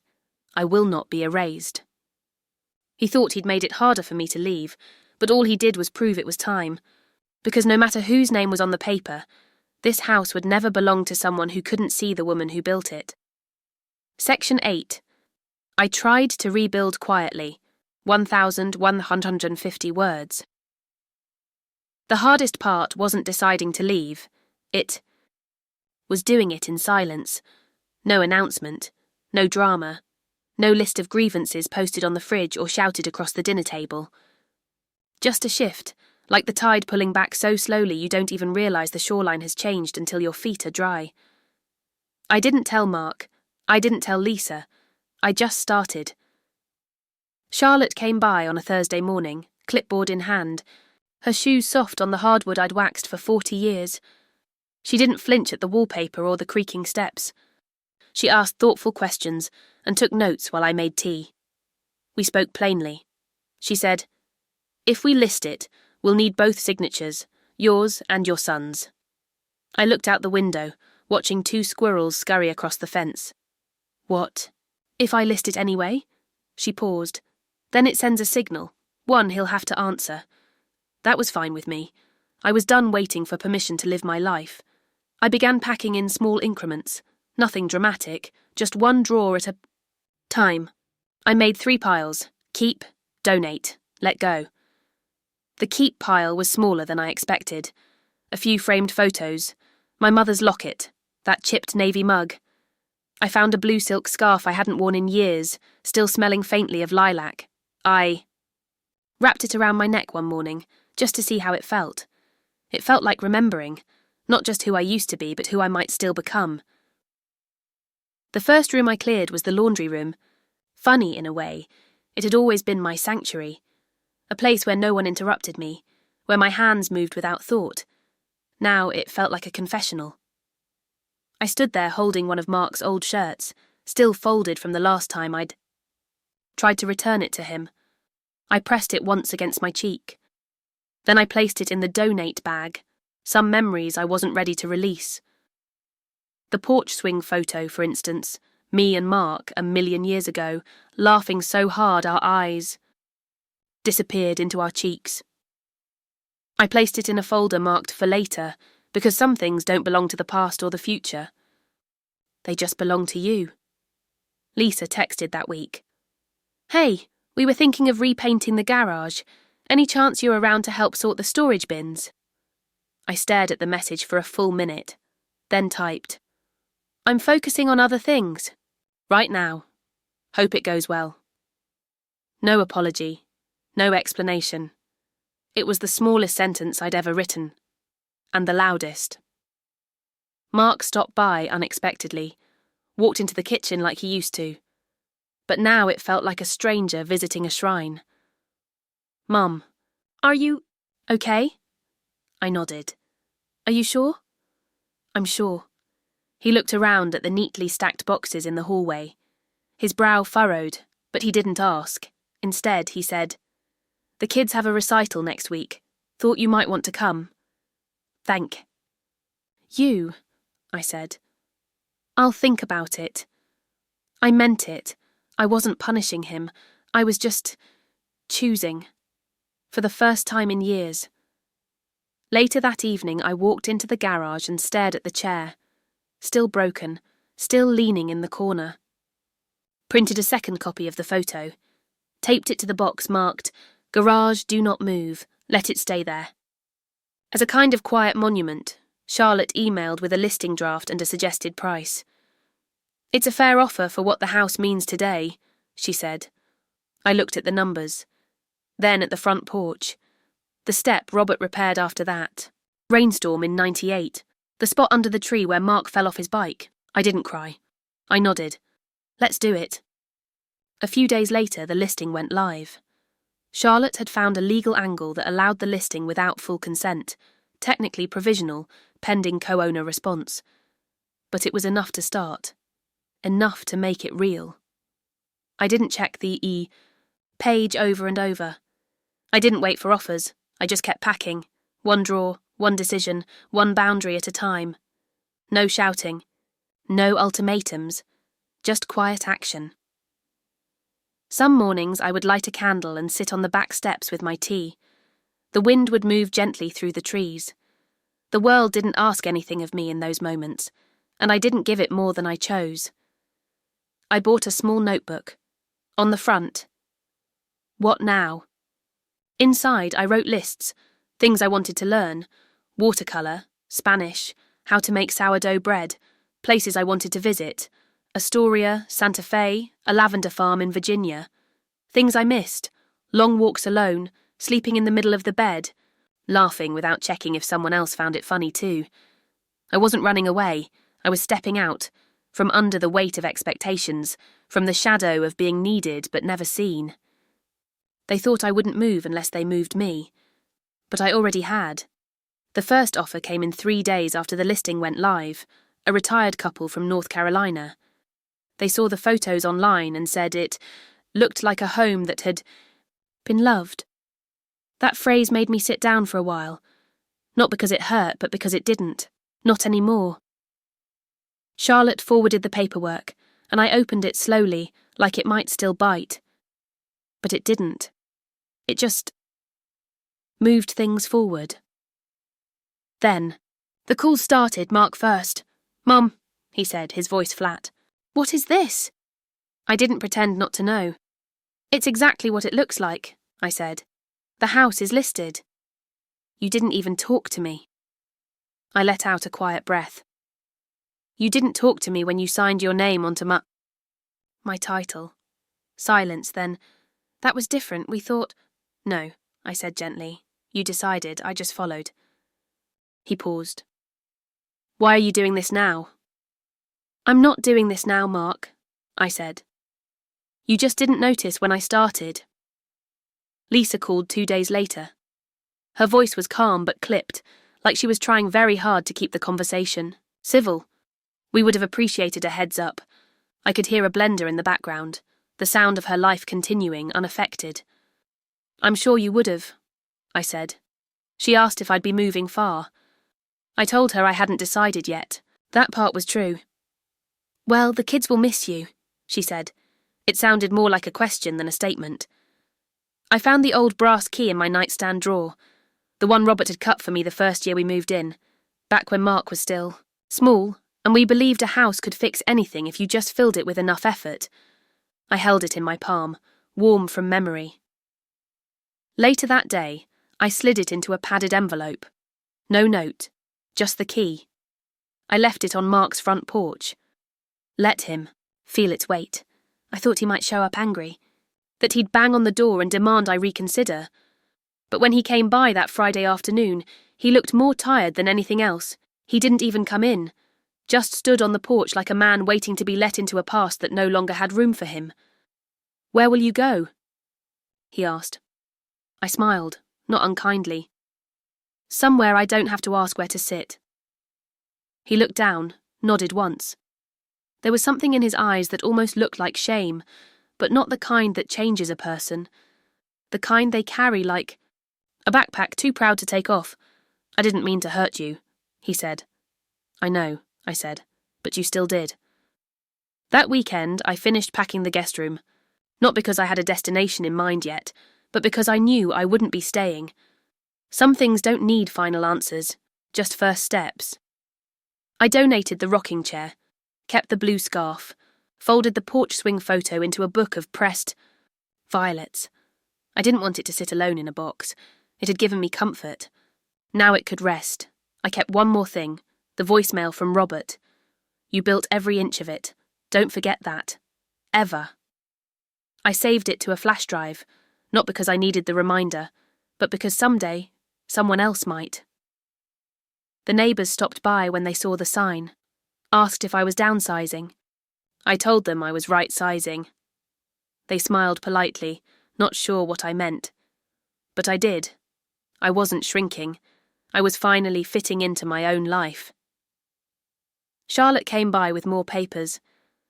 I will not be erased. He thought he'd made it harder for me to leave, but all he did was prove it was time. Because no matter whose name was on the paper, this house would never belong to someone who couldn't see the woman who built it. Section 8. I tried to rebuild quietly. 1,150 words. The hardest part wasn't deciding to leave. It was doing it in silence. No announcement, no drama, no list of grievances posted on the fridge or shouted across the dinner table. Just a shift, like the tide pulling back so slowly you don't even realise the shoreline has changed until your feet are dry. I didn't tell Mark. I didn't tell Lisa. I just started. Charlotte came by on a Thursday morning, clipboard in hand, her shoes soft on the hardwood I'd waxed for 40 years. She didn't flinch at the wallpaper or the creaking steps. She asked thoughtful questions and took notes while I made tea. We spoke plainly. She said, "If we list it, we'll need both signatures, yours and your son's." I looked out the window, watching 2 squirrels scurry across the fence. "What? If I list it anyway?" She paused. "Then it sends a signal. One he'll have to answer." That was fine with me. I was done waiting for permission to live my life. I began packing in small increments. Nothing dramatic, just one drawer at a time. I made 3 piles. Keep, donate, let go. The keep pile was smaller than I expected. A few framed photos. My mother's locket. That chipped navy mug. I found a blue silk scarf I hadn't worn in years, still smelling faintly of lilac. I wrapped it around my neck one morning, just to see how it felt. It felt like remembering, not just who I used to be, but who I might still become. The first room I cleared was the laundry room. Funny in a way, it had always been my sanctuary. A place where no one interrupted me, where my hands moved without thought. Now it felt like a confessional. I stood there holding one of Mark's old shirts, still folded from the last time I'd tried to return it to him. I pressed it once against my cheek. Then I placed it in the donate bag, some memories I wasn't ready to release. The porch swing photo, for instance, me and Mark 1,000,000 years ago, laughing so hard our eyes disappeared into our cheeks. I placed it in a folder marked for later, because some things don't belong to the past or the future. They just belong to you. Lisa texted that week. "Hey, we were thinking of repainting the garage. Any chance you're around to help sort the storage bins?" I stared at the message for a full minute, then typed, "I'm focusing on other things. Right now. Hope it goes well." No apology. No explanation. It was the smallest sentence I'd ever written. And the loudest. Mark stopped by unexpectedly, walked into the kitchen like he used to. But now it felt like a stranger visiting a shrine. "Mum, are you okay?" I nodded. "Are you sure?" "I'm sure." He looked around at the neatly stacked boxes in the hallway. His brow furrowed, but he didn't ask. Instead, he said, "The kids have a recital next week. Thought you might want to come." "Thank you," I said. "I'll think about it." I meant it. I wasn't punishing him. I was just choosing. for the first time in years. Later that evening, I walked into the garage and stared at the chair, still broken, still leaning in the corner. Printed a second copy of the photo, taped it to the box marked, "Garage, do not move, let it stay there." As a kind of quiet monument, Charlotte emailed with a listing draft and a suggested price. "It's a fair offer for what the house means today," she said. I looked at the numbers. Then at the front porch. The step Robert repaired after that. Rainstorm in '98. The spot under the tree where Mark fell off his bike. I didn't cry. I nodded. Let's do it. A few days later, the listing went live. Charlotte had found a legal angle that allowed the listing without full consent, technically provisional, pending co-owner response. But it was enough to start. Enough to make it real. I didn't check the page over and over. I didn't wait for offers. I just kept packing. One draw, one decision, one boundary at a time. No shouting. No ultimatums. Just quiet action. Some mornings I would light a candle and sit on the back steps with my tea. The wind would move gently through the trees. The world didn't ask anything of me in those moments, and I didn't give it more than I chose. I bought a small notebook. On the front, "What now?" Inside, I wrote lists, things I wanted to learn, watercolour, Spanish, how to make sourdough bread, places I wanted to visit, Astoria, Santa Fe, a lavender farm in Virginia, things I missed, long walks alone, sleeping in the middle of the bed, laughing without checking if someone else found it funny too. I wasn't running away, I was stepping out, from under the weight of expectations, from the shadow of being needed but never seen. They thought I wouldn't move unless they moved me. But I already had. The first offer came in 3 days after the listing went live, a retired couple from North Carolina. They saw the photos online and said it looked like a home that had been loved. That phrase made me sit down for a while. Not because it hurt, but because it didn't. Not anymore. Charlotte forwarded the paperwork, and I opened it slowly, like it might still bite. But it didn't. It just moved things forward. Then, the call started, Mark first. "Mum," he said, his voice flat. "What is this?" I didn't pretend not to know. "It's exactly what it looks like," I said. "The house is listed." "You didn't even talk to me." I let out a quiet breath. "You didn't talk to me when you signed your name onto my title." Silence, then. "That was different, we thought—" "No," I said gently. "You decided, I just followed." He paused. "Why are you doing this now?" "I'm not doing this now, Mark," I said. "You just didn't notice when I started." Lisa called 2 days later. Her voice was calm but clipped, like she was trying very hard to keep the conversation civil. We would have appreciated a heads up. I could hear a blender in the background, the sound of her life continuing unaffected. "I'm sure you would have," I said. She asked if I'd be moving far. I told her I hadn't decided yet. That part was true. "Well, the kids will miss you," she said. It sounded more like a question than a statement. I found the old brass key in my nightstand drawer, the one Robert had cut for me the first year we moved in, back when Mark was still small, and we believed a house could fix anything if you just filled it with enough effort. I held it in my palm, warm from memory. Later that day, I slid it into a padded envelope. No note, just the key. I left it on Mark's front porch. Let him feel its weight. I thought he might show up angry, that he'd bang on the door and demand I reconsider. But when he came by that Friday afternoon, he looked more tired than anything else. He didn't even come in, just stood on the porch like a man waiting to be let into a past that no longer had room for him. "Where will you go?" he asked. I smiled, not unkindly. "Somewhere I don't have to ask where to sit." He looked down, nodded once. There was something in his eyes that almost looked like shame, but not the kind that changes a person. The kind they carry like a backpack too proud to take off. "I didn't mean to hurt you," he said. "I know," I said, "but you still did." That weekend, I finished packing the guest room. Not because I had a destination in mind yet, but because I knew I wouldn't be staying. Some things don't need final answers, just first steps. I donated the rocking chair, kept the blue scarf, folded the porch swing photo into a book of pressed violets. I didn't want it to sit alone in a box. It had given me comfort. Now it could rest. I kept one more thing, the voicemail from Robert. You built every inch of it. Don't forget that. Ever. I saved it to a flash drive, not because I needed the reminder, but because someday, someone else might. The neighbours stopped by when they saw the sign, asked if I was downsizing. I told them I was right-sizing. They smiled politely, not sure what I meant. But I did. I wasn't shrinking. I was finally fitting into my own life. Charlotte came by with more papers.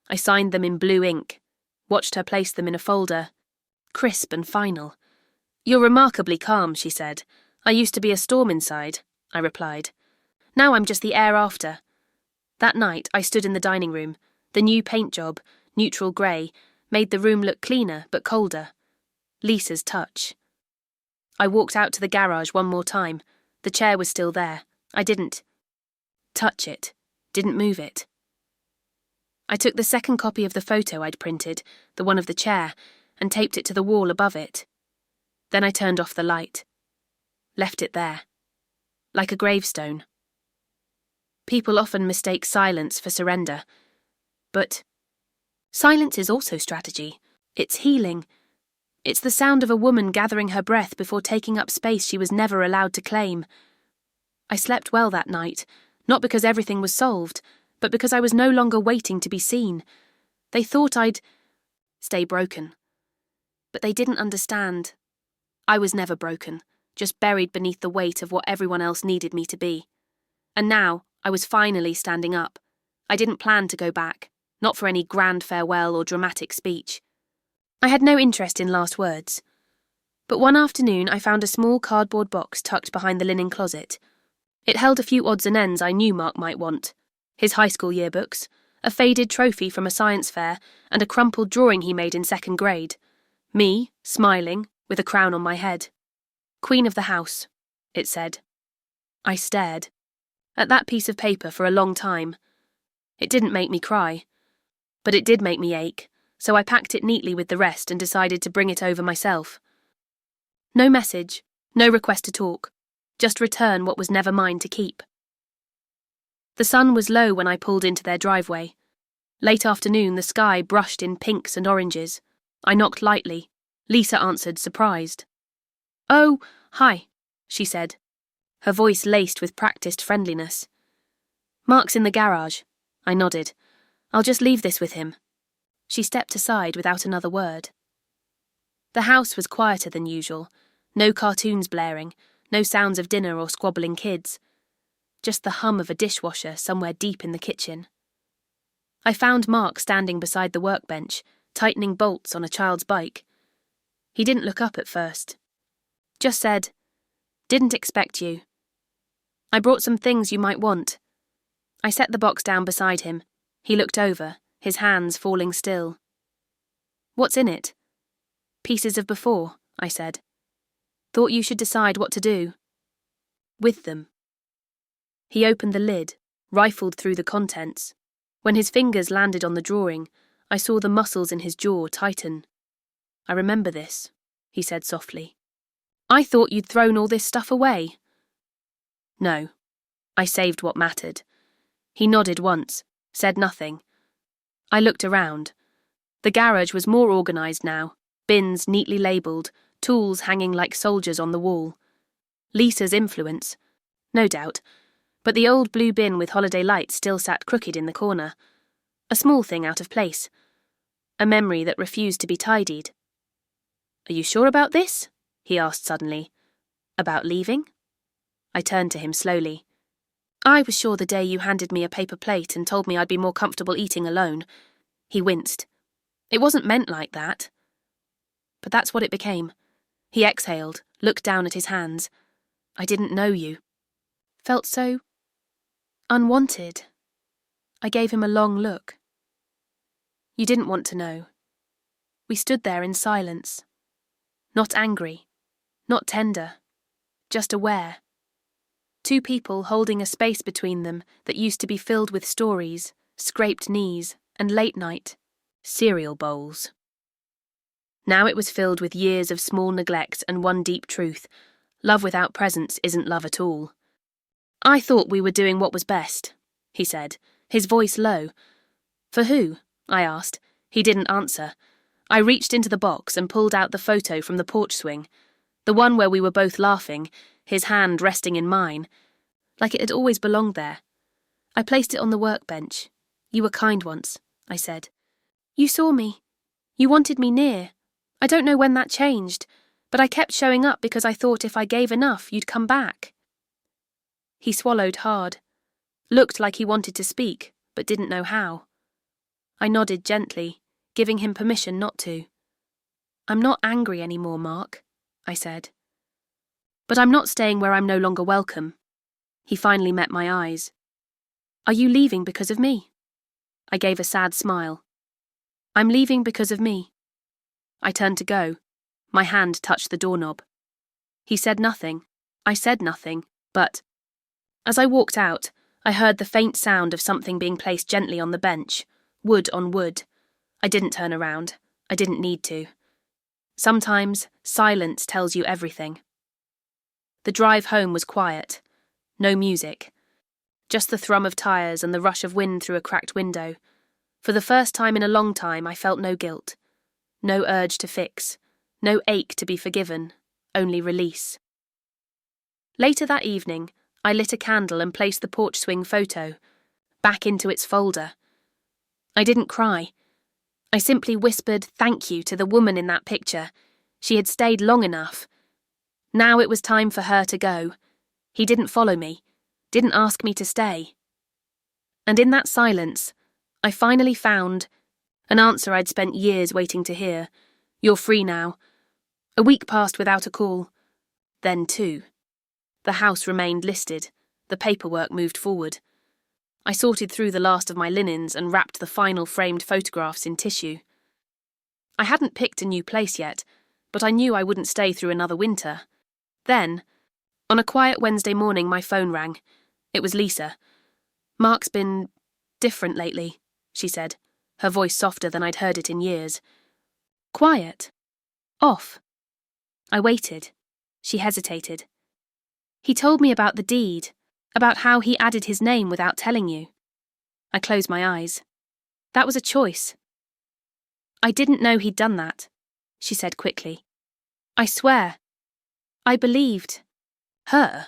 I signed them in blue ink, watched her place them in a folder. Crisp and final. You're remarkably calm, she said. I used to be a storm inside, I replied. Now I'm just the air after. That night I stood in the dining room. The new paint job, neutral grey, made the room look cleaner but colder. Lisa's touch. I walked out to the garage one more time. The chair was still there. I didn't touch it, didn't move it. I took the second copy of the photo I'd printed, the one of the chair, and taped it to the wall above it. Then I turned off the light. Left it there. Like a gravestone. People often mistake silence for surrender. But silence is also strategy. It's healing. It's the sound of a woman gathering her breath before taking up space she was never allowed to claim. I slept well that night, not because everything was solved, but because I was no longer waiting to be seen. They thought I'd stay broken. But they didn't understand. I was never broken, just buried beneath the weight of what everyone else needed me to be. And now I was finally standing up. I didn't plan to go back, not for any grand farewell or dramatic speech. I had no interest in last words. But one afternoon I found a small cardboard box tucked behind the linen closet. It held a few odds and ends I knew Mark might want. His high school yearbooks, a faded trophy from a science fair, and a crumpled drawing he made in second grade. Me, smiling, with a crown on my head. Queen of the house, it said. I stared at that piece of paper for a long time. It didn't make me cry, but it did make me ache, so I packed it neatly with the rest and decided to bring it over myself. No message, no request to talk, just return what was never mine to keep. The sun was low when I pulled into their driveway. Late afternoon, the sky brushed in pinks and oranges. I knocked lightly. Lisa answered, surprised. Oh, hi, she said, her voice laced with practiced friendliness. Mark's in the garage. I nodded. I'll just leave this with him. She stepped aside without another word. The house was quieter than usual. No cartoons blaring, no sounds of dinner or squabbling kids. Just the hum of a dishwasher somewhere deep in the kitchen. I found Mark standing beside the workbench, tightening bolts on a child's bike. He didn't look up at first. Just said, "Didn't expect you. I brought some things you might want." I set the box down beside him. He looked over, his hands falling still. "What's in it?" "Pieces of before," I said. "Thought you should decide what to do with them." He opened the lid, rifled through the contents. When his fingers landed on the drawing, I saw the muscles in his jaw tighten. "I remember this," he said softly. "I thought you'd thrown all this stuff away." "No, I saved what mattered." He nodded once, said nothing. I looked around. The garage was more organised now, bins neatly labelled, tools hanging like soldiers on the wall. Lisa's influence, no doubt, but the old blue bin with holiday lights still sat crooked in the corner. A small thing out of place. A memory that refused to be tidied. "Are you sure about this?" he asked suddenly. "About leaving?" I turned to him slowly. "I was sure the day you handed me a paper plate and told me I'd be more comfortable eating alone." He winced. "It wasn't meant like that." But that's what it became. He exhaled, looked down at his hands. "I didn't know you." Felt so unwanted. I gave him a long look. "You didn't want to know." We stood there in silence. Not angry, not tender, just aware. Two people holding a space between them that used to be filled with stories, scraped knees, and late night cereal bowls. Now it was filled with years of small neglects and one deep truth: love without presence isn't love at all. I thought we were doing what was best, he said, his voice low. For who? I asked. He didn't answer. I reached into the box and pulled out the photo from the porch swing, the one where we were both laughing, his hand resting in mine, like it had always belonged there. I placed it on the workbench. You were kind once, I said. You saw me. You wanted me near. I don't know when that changed, but I kept showing up because I thought if I gave enough, you'd come back. He swallowed hard, looked like he wanted to speak, but didn't know how. I nodded gently, giving him permission not to. I'm not angry anymore, Mark, I said. But I'm not staying where I'm no longer welcome. He finally met my eyes. Are you leaving because of me? I gave a sad smile. I'm leaving because of me. I turned to go. My hand touched the doorknob. He said nothing. I said nothing, but as I walked out, I heard the faint sound of something being placed gently on the bench, wood on wood. I didn't turn around. I didn't need to. Sometimes silence tells you everything. The drive home was quiet. No music. Just the thrum of tires and the rush of wind through a cracked window. For the first time in a long time, I felt no guilt. No urge to fix. No ache to be forgiven. Only release. Later that evening, I lit a candle and placed the porch swing photo back into its folder. I didn't cry. I simply whispered thank you to the woman in that picture. She had stayed long enough. Now it was time for her to go. He didn't follow me, didn't ask me to stay. And in that silence, I finally found an answer I'd spent years waiting to hear. You're free now. A week passed without a call. Then 2. The house remained listed. The paperwork moved forward. I sorted through the last of my linens and wrapped the final framed photographs in tissue. I hadn't picked a new place yet, but I knew I wouldn't stay through another winter. Then, on a quiet Wednesday morning, my phone rang. It was Lisa. Mark's been different lately, she said, her voice softer than I'd heard it in years. Quiet. Off. I waited. She hesitated. He told me about the deed, about how he added his name without telling you. I closed my eyes. That was a choice. I didn't know he'd done that, she said quickly. I swear. I believed. Her?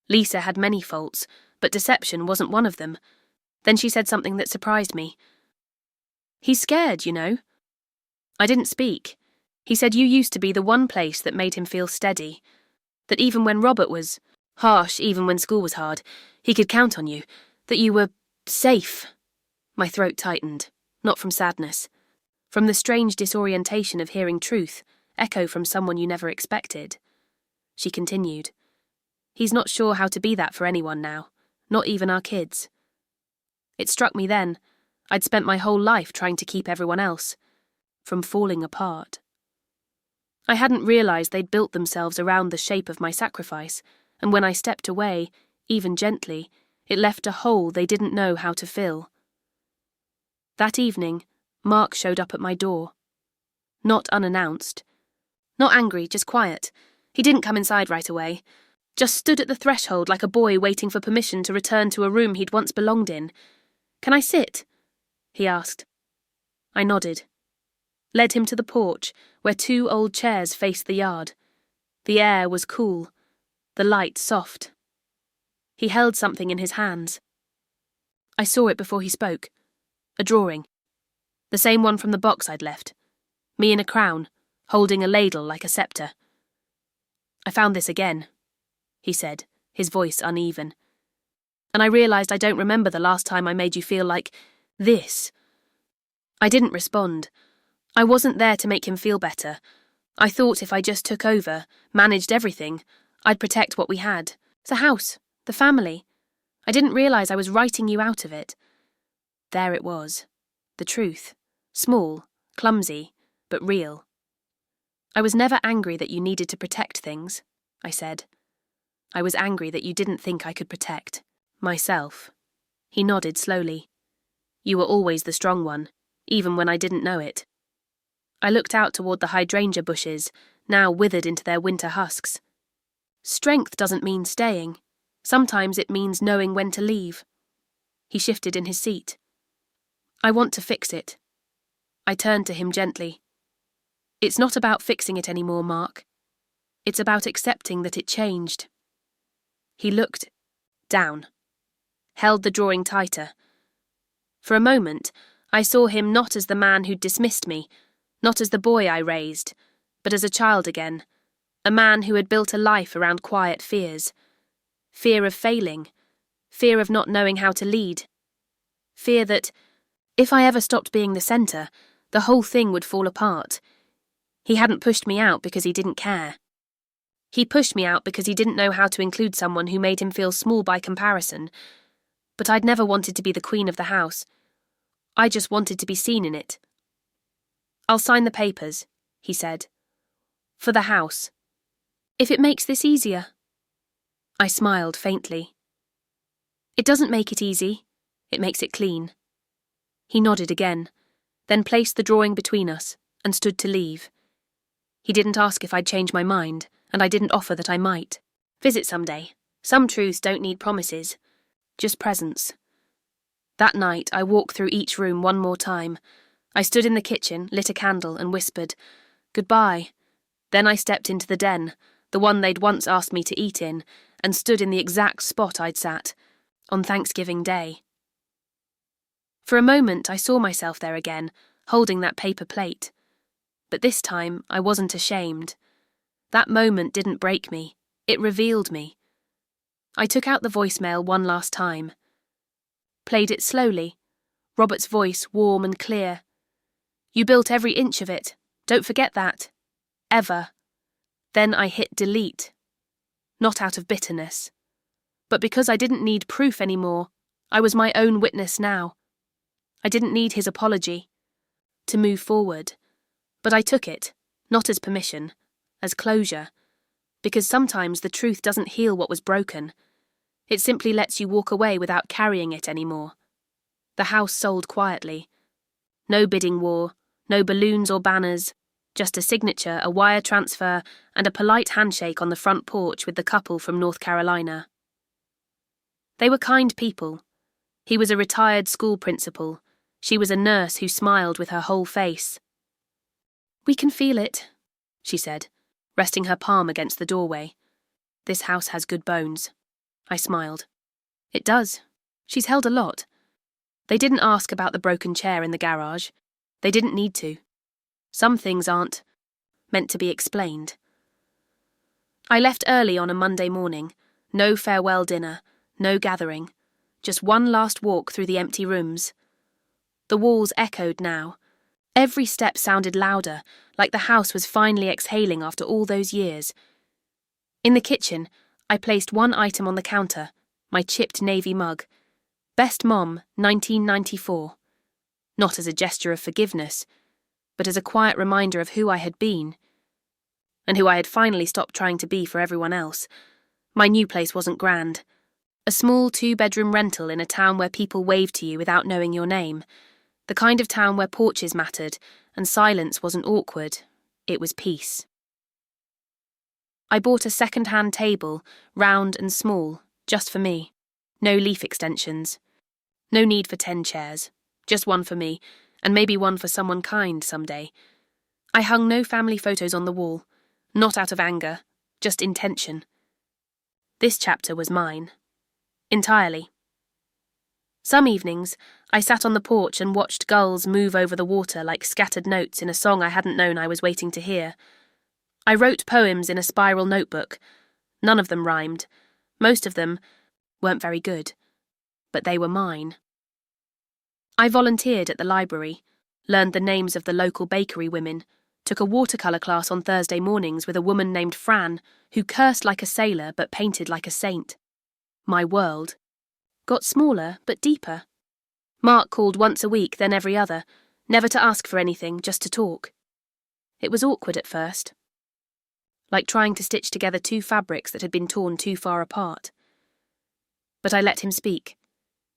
Lisa had many faults, but deception wasn't one of them. Then she said something that surprised me. He's scared, you know. I didn't speak. He said you used to be the one place that made him feel steady, that even when Robert was harsh, even when school was hard, he could count on you, that you were safe. My throat tightened, not from sadness, from the strange disorientation of hearing truth echo from someone you never expected. She continued. He's not sure how to be that for anyone now, not even our kids. It struck me then. I'd spent my whole life trying to keep everyone else from falling apart. I hadn't realised they'd built themselves around the shape of my sacrifice, and when I stepped away, even gently, it left a hole they didn't know how to fill. That evening, Mark showed up at my door. Not unannounced. Not angry, just quiet. He didn't come inside right away. Just stood at the threshold like a boy waiting for permission to return to a room he'd once belonged in. Can I sit? He asked. I nodded. Led him to the porch, where 2 old chairs faced the yard. The air was cool, the light soft. He held something in his hands. I saw it before he spoke. A drawing. The same one from the box I'd left. Me in a crown, holding a ladle like a scepter. I found this again, he said, his voice uneven. And I realised I don't remember the last time I made you feel like this. I didn't respond. I wasn't there to make him feel better. I thought if I just took over, managed everything, I'd protect what we had. The house, the family. I didn't realise I was writing you out of it. There it was. The truth. Small, clumsy, but real. I was never angry that you needed to protect things, I said. I was angry that you didn't think I could protect myself. He nodded slowly. You were always the strong one, even when I didn't know it. I looked out toward the hydrangea bushes, now withered into their winter husks. Strength doesn't mean staying. Sometimes it means knowing when to leave. He shifted in his seat. I want to fix it. I turned to him gently. It's not about fixing it anymore, Mark. It's about accepting that it changed. He looked down, held the drawing tighter. For a moment, I saw him not as the man who'd dismissed me, not as the boy I raised, but as a child again, a man who had built a life around quiet fears. Fear of failing, fear of not knowing how to lead, fear that, if I ever stopped being the centre, the whole thing would fall apart. He hadn't pushed me out because he didn't care. He pushed me out because he didn't know how to include someone who made him feel small by comparison. But I'd never wanted to be the queen of the house. I just wanted to be seen in it. I'll sign the papers, he said. For the house. If it makes this easier. I smiled faintly. It doesn't make it easy. It makes it clean. He nodded again, then placed the drawing between us and stood to leave. He didn't ask if I'd change my mind, and I didn't offer that I might. Visit someday. Some truths don't need promises, just presence. That night, I walked through each room one more time. I stood in the kitchen, lit a candle, and whispered, "Goodbye." Then I stepped into the den, the one they'd once asked me to eat in, and stood in the exact spot I'd sat, on Thanksgiving Day. For a moment, I saw myself there again, holding that paper plate. But this time, I wasn't ashamed. That moment didn't break me. It revealed me. I took out the voicemail one last time. Played it slowly, Robert's voice warm and clear. You built every inch of it. Don't forget that. Ever. Then I hit delete. Not out of bitterness. But because I didn't need proof anymore, I was my own witness now. I didn't need his apology to move forward. But I took it, not as permission, as closure, because sometimes the truth doesn't heal what was broken. It simply lets you walk away without carrying it anymore. The house sold quietly. No bidding war, no balloons or banners, just a signature, a wire transfer, and a polite handshake on the front porch with the couple from North Carolina. They were kind people. He was a retired school principal. She was a nurse who smiled with her whole face. We can feel it, she said, resting her palm against the doorway. This house has good bones. I smiled. It does. She's held a lot. They didn't ask about the broken chair in the garage. They didn't need to. Some things aren't meant to be explained. I left early on a Monday morning. No farewell dinner, no gathering. Just one last walk through the empty rooms. The walls echoed now. Every step sounded louder, like the house was finally exhaling after all those years. In the kitchen, I placed one item on the counter, my chipped navy mug. Best Mom, 1994. Not as a gesture of forgiveness, but as a quiet reminder of who I had been, and who I had finally stopped trying to be for everyone else. My new place wasn't grand. A small 2-bedroom rental in a town where people waved to you without knowing your name. The kind of town where porches mattered, and silence wasn't awkward. It was peace. I bought a second-hand table, round and small, just for me. No leaf extensions. No need for 10 chairs. Just one for me, and maybe one for someone kind someday. I hung no family photos on the wall, not out of anger, just intention. This chapter was mine. Entirely. Some evenings, I sat on the porch and watched gulls move over the water like scattered notes in a song I hadn't known I was waiting to hear. I wrote poems in a spiral notebook. None of them rhymed. Most of them weren't very good. But they were mine. I volunteered at the library, learned the names of the local bakery women, took a watercolour class on Thursday mornings with a woman named Fran, who cursed like a sailor but painted like a saint. My world got smaller but deeper. Mark called once a week, then every other, never to ask for anything, just to talk. It was awkward at first, like trying to stitch together two fabrics that had been torn too far apart. But I let him speak,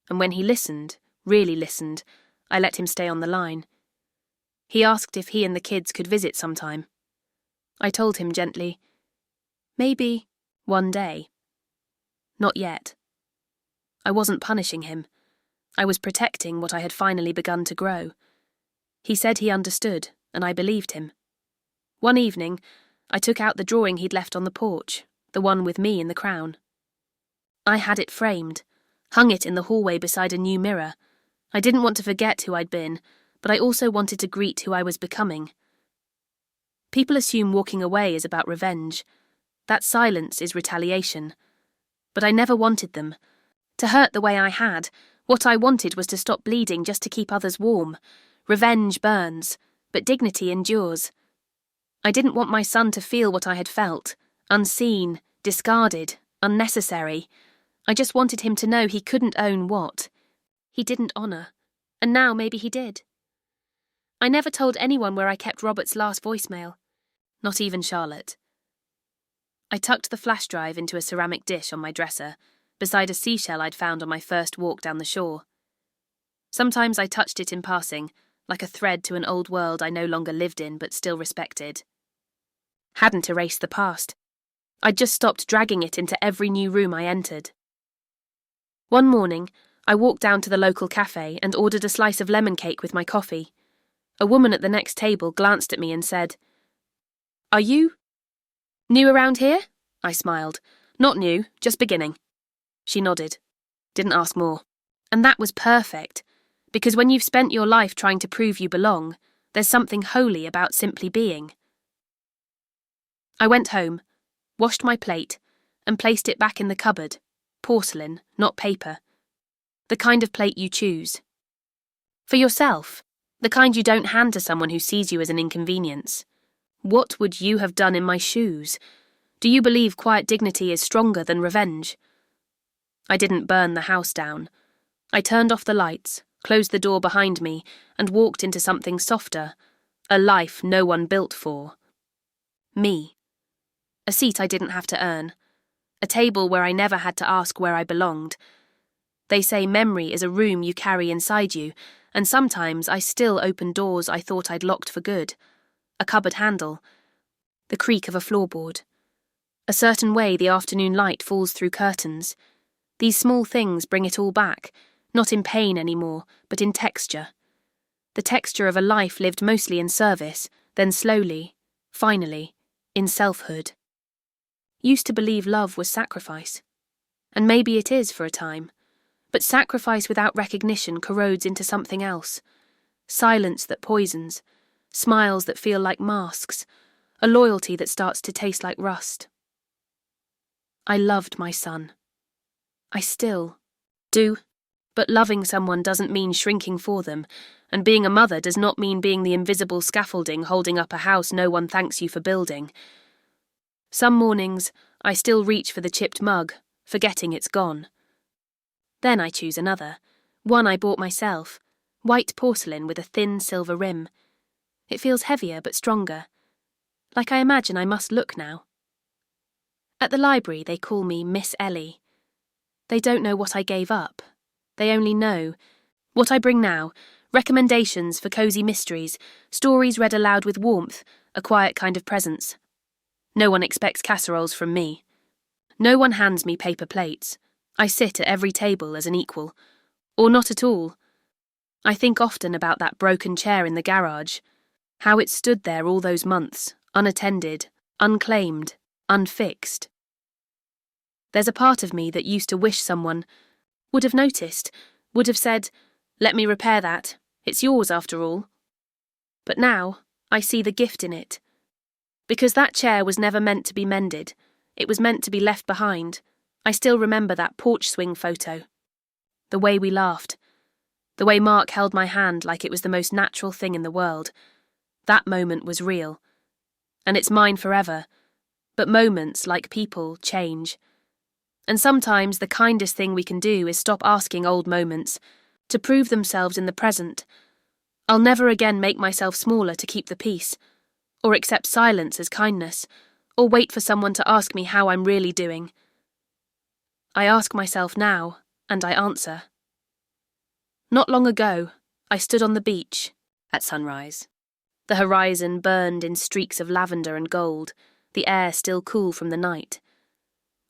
and when he listened, really listened, I let him stay on the line. He asked if he and the kids could visit sometime. I told him gently, maybe one day. Not yet. I wasn't punishing him. I was protecting what I had finally begun to grow. He said he understood, and I believed him. One evening, I took out the drawing he'd left on the porch, the one with me in the crown. I had it framed, hung it in the hallway beside a new mirror. I didn't want to forget who I'd been, but I also wanted to greet who I was becoming. People assume walking away is about revenge. That silence is retaliation. But I never wanted them to hurt the way I had. What I wanted was to stop bleeding just to keep others warm. Revenge burns, but dignity endures. I didn't want my son to feel what I had felt, unseen, discarded, unnecessary. I just wanted him to know he couldn't own what he didn't honour, and now maybe he did. I never told anyone where I kept Robert's last voicemail, not even Charlotte. I tucked the flash drive into a ceramic dish on my dresser, beside a seashell I'd found on my first walk down the shore. Sometimes I touched it in passing, like a thread to an old world I no longer lived in but still respected. Hadn't erased the past. I'd just stopped dragging it into every new room I entered. One morning, I walked down to the local cafe and ordered a slice of lemon cake with my coffee. A woman at the next table glanced at me and said, "Are you new around here?" I smiled. "Not new, just beginning." She nodded. Didn't ask more. And that was perfect, because when you've spent your life trying to prove you belong, there's something holy about simply being. I went home, washed my plate, and placed it back in the cupboard. Porcelain, not paper. The kind of plate you choose. For yourself, the kind you don't hand to someone who sees you as an inconvenience. What would you have done in my shoes? Do you believe quiet dignity is stronger than revenge? I didn't burn the house down. I turned off the lights, closed the door behind me, and walked into something softer, a life no one built for. Me. A seat I didn't have to earn. A table where I never had to ask where I belonged. They say memory is a room you carry inside you, and sometimes I still open doors I thought I'd locked for good. A cupboard handle. The creak of a floorboard. A certain way the afternoon light falls through curtains. These small things bring it all back, not in pain anymore, but in texture. The texture of a life lived mostly in service, then slowly, finally, in selfhood. Used to believe love was sacrifice. And maybe it is for a time. But sacrifice without recognition corrodes into something else. Silence that poisons, smiles that feel like masks, a loyalty that starts to taste like rust. I loved my son. I still do. But loving someone doesn't mean shrinking for them, and being a mother does not mean being the invisible scaffolding holding up a house no one thanks you for building. Some mornings, I still reach for the chipped mug, forgetting it's gone. Then I choose another, one I bought myself, white porcelain with a thin silver rim. It feels heavier but stronger, like I imagine I must look now. At the library they call me Miss Ellie. They don't know what I gave up. They only know what I bring now, recommendations for cosy mysteries, stories read aloud with warmth, a quiet kind of presence. No one expects casseroles from me. No one hands me paper plates. I sit at every table as an equal. Or not at all. I think often about that broken chair in the garage, how it stood there all those months, unattended, unclaimed, unfixed. There's a part of me that used to wish someone would have noticed, would have said, "Let me repair that. It's yours after all." But now, I see the gift in it. Because that chair was never meant to be mended. It was meant to be left behind. I still remember that porch swing photo. The way we laughed. The way Mark held my hand like it was the most natural thing in the world. That moment was real. And it's mine forever. But moments, like people, change. And sometimes the kindest thing we can do is stop asking old moments to prove themselves in the present. I'll never again make myself smaller to keep the peace, or accept silence as kindness, or wait for someone to ask me how I'm really doing. I ask myself now, and I answer. Not long ago, I stood on the beach at sunrise. The horizon burned in streaks of lavender and gold, the air still cool from the night.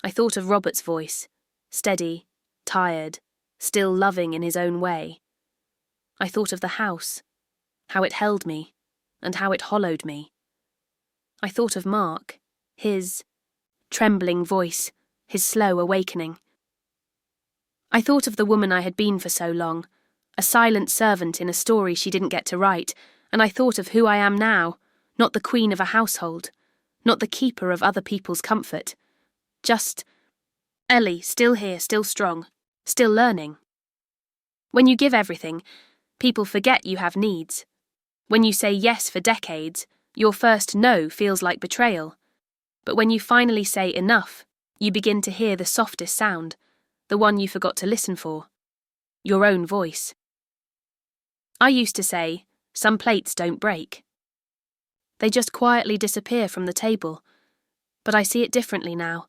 I thought of Robert's voice, steady, tired, still loving in his own way. I thought of the house, how it held me, and how it hollowed me. I thought of Mark, his trembling voice, his slow awakening. I thought of the woman I had been for so long, a silent servant in a story she didn't get to write, and I thought of who I am now, not the queen of a household, not the keeper of other people's comfort. Just Ellie, still here, still strong, still learning. When you give everything, people forget you have needs. When you say yes for decades, your first no feels like betrayal. But when you finally say enough, you begin to hear the softest sound, the one you forgot to listen for. Your own voice. I used to say, some plates don't break. They just quietly disappear from the table. But I see it differently now.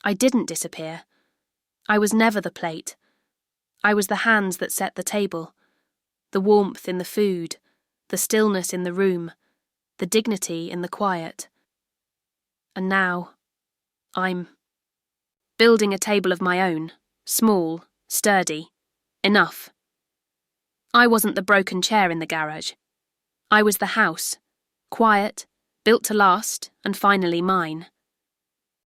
I didn't disappear. I was never the plate. I was the hands that set the table, the warmth in the food, the stillness in the room, the dignity in the quiet. And now, I'm building a table of my own, small, sturdy, enough. I wasn't the broken chair in the garage. I was the house, quiet, built to last, and finally mine.